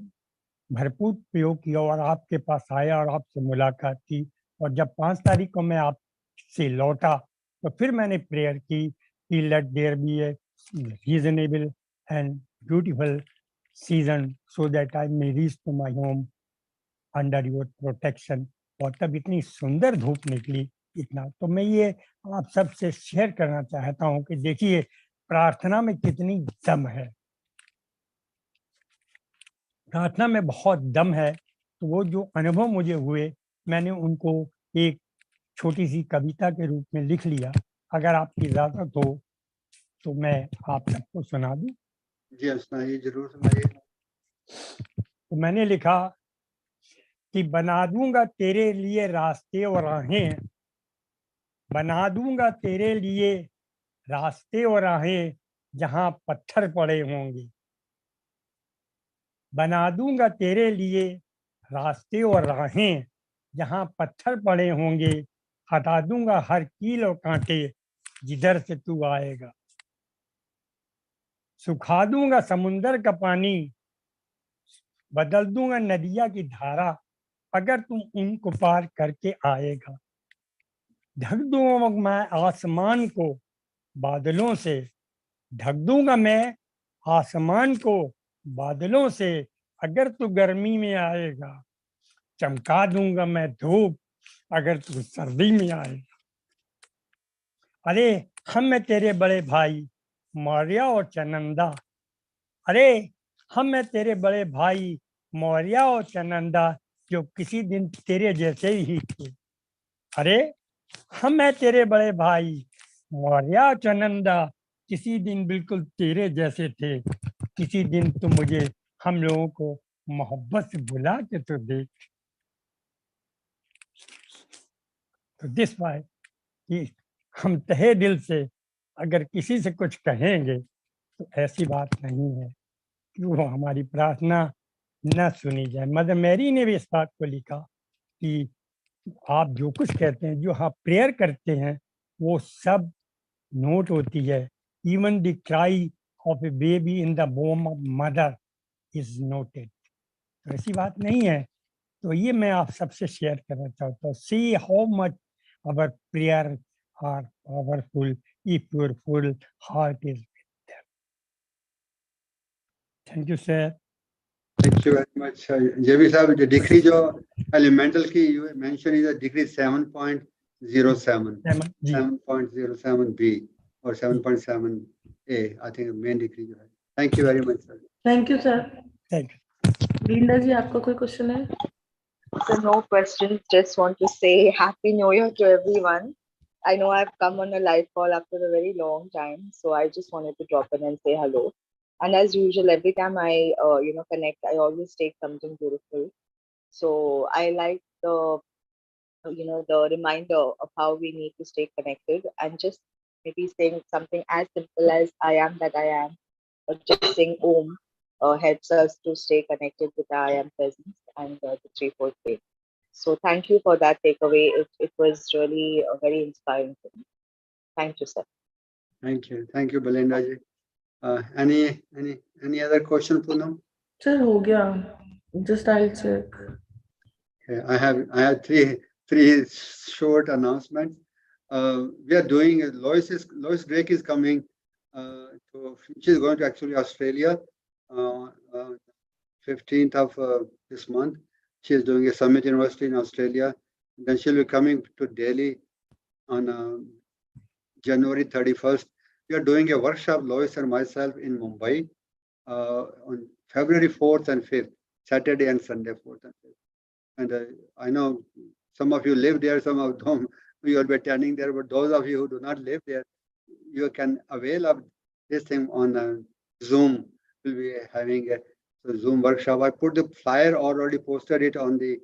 भरपूर प्रयोग किया और आपके पास आया और आपसे मुलाकात की और जब 5 तारीख को मैं आपसे लौटा तो फिर मैंने प्रेयर की कि let there be a reasonable and beautiful season so that I may reach to my home under your protection. और तब इतनी सुंदर धूप निकली इतना, तो मैं ये आप सबसे शेयर करना चाहता हूँ कि देखिए प्रार्थना में कितनी दम है, प्रार्थना में बहुत दम है। तो वो जो अनुभव मुझे हुए मैंने उनको एक छोटी सी कविता के रूप में लिख लिया, अगर आपकी इजाजत हो तो मैं आप सबको सुना दूं। जी सुनाइए, जरूर सुनाइए। तो मैंने लिखा कि बना दूंगा तेरे लिए रास्ते और राहें, बना दूंगा तेरे लिए रास्ते और राहें जहां पत्थर पड़े होंगे, बना दूंगा तेरे लिए रास्ते और राहें जहां पत्थर पड़े होंगे, हटा दूंगा हर कील और कांटे जिधर से तू आएगा, सुखा दूंगा समुंदर का पानी, बदल दूंगा नदिया की धारा अगर तुम उनको पार करके आएगा, ढक दूंगा मैं आसमान को बादलों से, ढक दूंगा मैं आसमान को बादलों से अगर तू गर्मी में आएगा, चमका दूंगा मैं धूप अगर तू सर्दी में आएगा। अरे हम में तेरे बड़े भाई मौर्य और चनंदा, अरे हम है तेरे बड़े भाई मौर्य और चनंदा जो किसी दिन तेरे जैसे ही थे। अरे हम है तेरे बड़े भाई मौर्य और चनंदा किसी दिन बिल्कुल तेरे जैसे थे। किसी दिन तो मुझे हम लोगों को मोहब्बत से बुला के तो देख। तो दिस वाई कि हम तहे दिल से अगर किसी से कुछ कहेंगे तो ऐसी बात नहीं है कि वो हमारी प्रार्थना न सुनी जाए। मदर मैरी ने भी इस बात को लिखा कि आप जो कुछ कहते हैं, जो आप प्रेयर करते हैं, वो सब नोट होती है। Even the cry of A baby in the वोम of mother is noted. तो ऐसी बात नहीं है। तो ये मैं आप सबसे शेयर करना चाहता हूँ। See how much our prayer are powerful if your full heart is. Thank you sir. Thank you very much. JB साहब, the degree जो elemental की you mentioned is a degree 7.07, जी 7.07B or 7.7A. I think main degree जो है. Thank you very much, sir. Thank you sir. Thank Leela ji आपका कोई question है? So no questions, just want to say Happy New Year to everyone. I know I've come on a live call after a very long time, so I just wanted to drop in and say hello. And as usual, every time I connect, I always take something beautiful. So I like the reminder of how we need to stay connected, and just maybe saying something as simple as I am that I am, or just saying Om helps us to stay connected with the I am presence and the threefold faith. So thank you for that takeaway. It was really very inspiring for me. Thank you, sir. Thank you, Belinda ji. Any other question, Poonam? Sir हो गया, just I check. Okay, I have three short announcements. We are doing Lois Drake is coming. She's going to actually Australia, 15th of this month. She is doing a summit university in Australia. Then she'll be coming to Delhi on January 31st. We are doing a workshop, Lois and myself, in Mumbai on February 4th and 5th, Saturday and Sunday, 4th and 5th. And I know some of you live there, some of them you will be attending there, but those of you who do not live there, you can avail of this thing on Zoom. We'll be having a Zoom workshop. I put the flyer, already posted it on the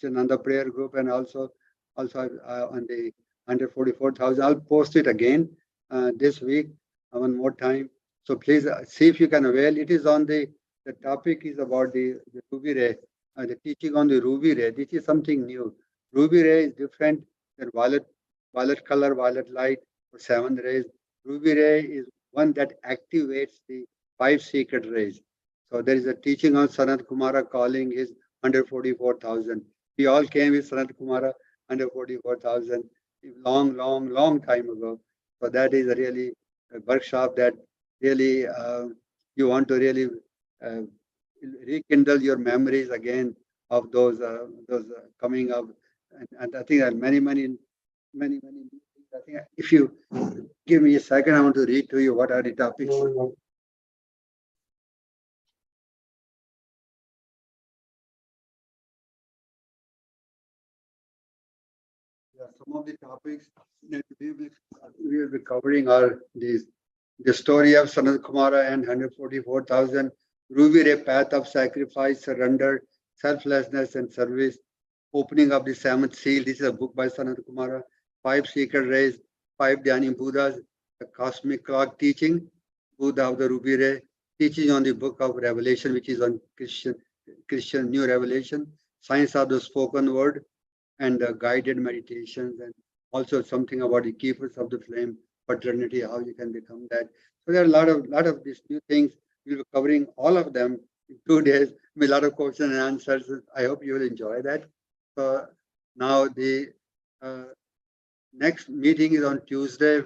Chananda prayer group, and also on the 144,000. I'll post it again this week one more time. So please see if you can avail. It is on the topic is about the Ruby Ray. The teaching on the Ruby Ray. This is something new. Ruby Ray is different than violet color, violet light, or 7 rays. Ruby Ray is one that activates the 5 secret rays. So there is a teaching on Sanat Kumara calling his 144,000. We all came with Sanat Kumara 144,000 long time ago. So that is really a workshop that really you want to really rekindle your memories again of those coming up, and I think that many things. I think if you give me a second, I want to read to you what are the topics. Yeah, some of the topics that we will be covering are the story of Sanat Kumara and 144,000, Ruby Ray path of sacrifice, surrender, selflessness, and service, opening of the seventh seal. This is a book by Sanat Kumara. 5 secret rays, 5 Dhyani Buddhas, the cosmic clock teaching, Buddha of the Ruby Ray, teaching on the book of Revelation, which is on Christian New Revelation, science of the spoken word, and guided meditations, and also something about the keepers of the flame, fraternity, how you can become that. So there are a lot of these new things. We'll be covering all of them in 2 days with a lot of questions and answers. I hope you will enjoy that. So now the next meeting is on Tuesday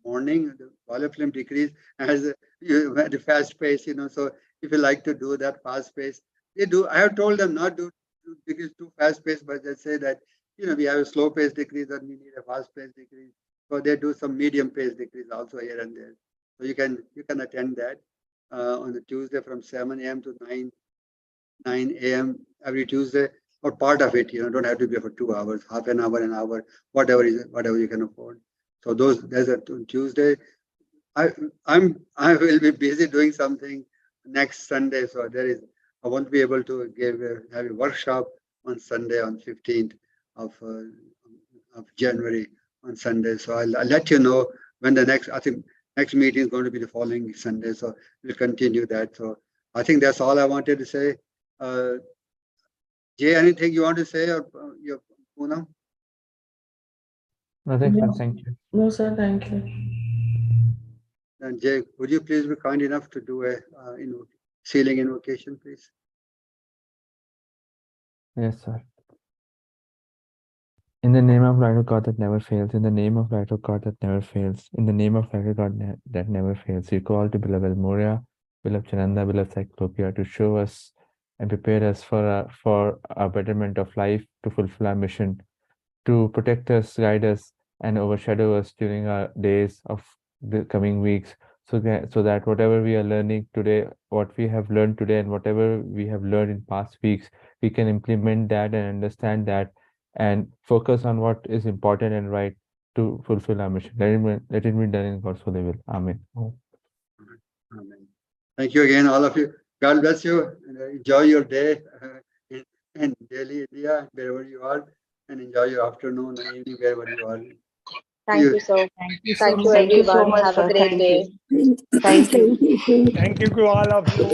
morning. The violet flame decrease as the fast pace, so if you like to do that fast pace, they do. I have told them not to decrease too fast pace, but they say that we have a slow pace decrease and we need a fast pace decrease. So they do some medium pace decrease also here and there. So you can attend that on the Tuesday from 7 a.m. to 9 a.m. every Tuesday, or part of it. Don't have to be for 2 hours, half an hour, whatever you can afford. So there's a Tuesday. I will be busy doing something next Sunday, so I won't be able to have a workshop on Sunday on 15th of January on Sunday. So I'll let you know when I think next meeting is going to be the following Sunday. So we'll continue that. So I think that's all I wanted to say. Jay, anything you want to say, or your Poonam? Nothing, sir. No. Thank you. No, sir, thank you. And Jay, would you please be kind enough to do a sealing invocation, please? Yes, sir. In the name of light of God that never fails, in the name of light of God that never fails, in the name of light of God that never fails, we call to beloved Moria, beloved Chananda, beloved Cyclopia to show us and prepare us for our betterment of life, to fulfill our mission, to protect us, guide us, and overshadow us during our days of the coming weeks, so that whatever we are learning today, what we have learned today, and whatever we have learned in past weeks, we can implement that and understand that and focus on what is important and right to fulfill our mission. Let it be done in God's holy will. Amen. Amen. Thank you again, all of you. God bless you. And enjoy your day in Delhi, India, wherever you are, and enjoy your afternoon and evening wherever you are. Thank you, sir. Thank you so Thank you, much. Thank you so everyone. much, Have a sir. great Thank day. you. Thank you. Thank you to all of you.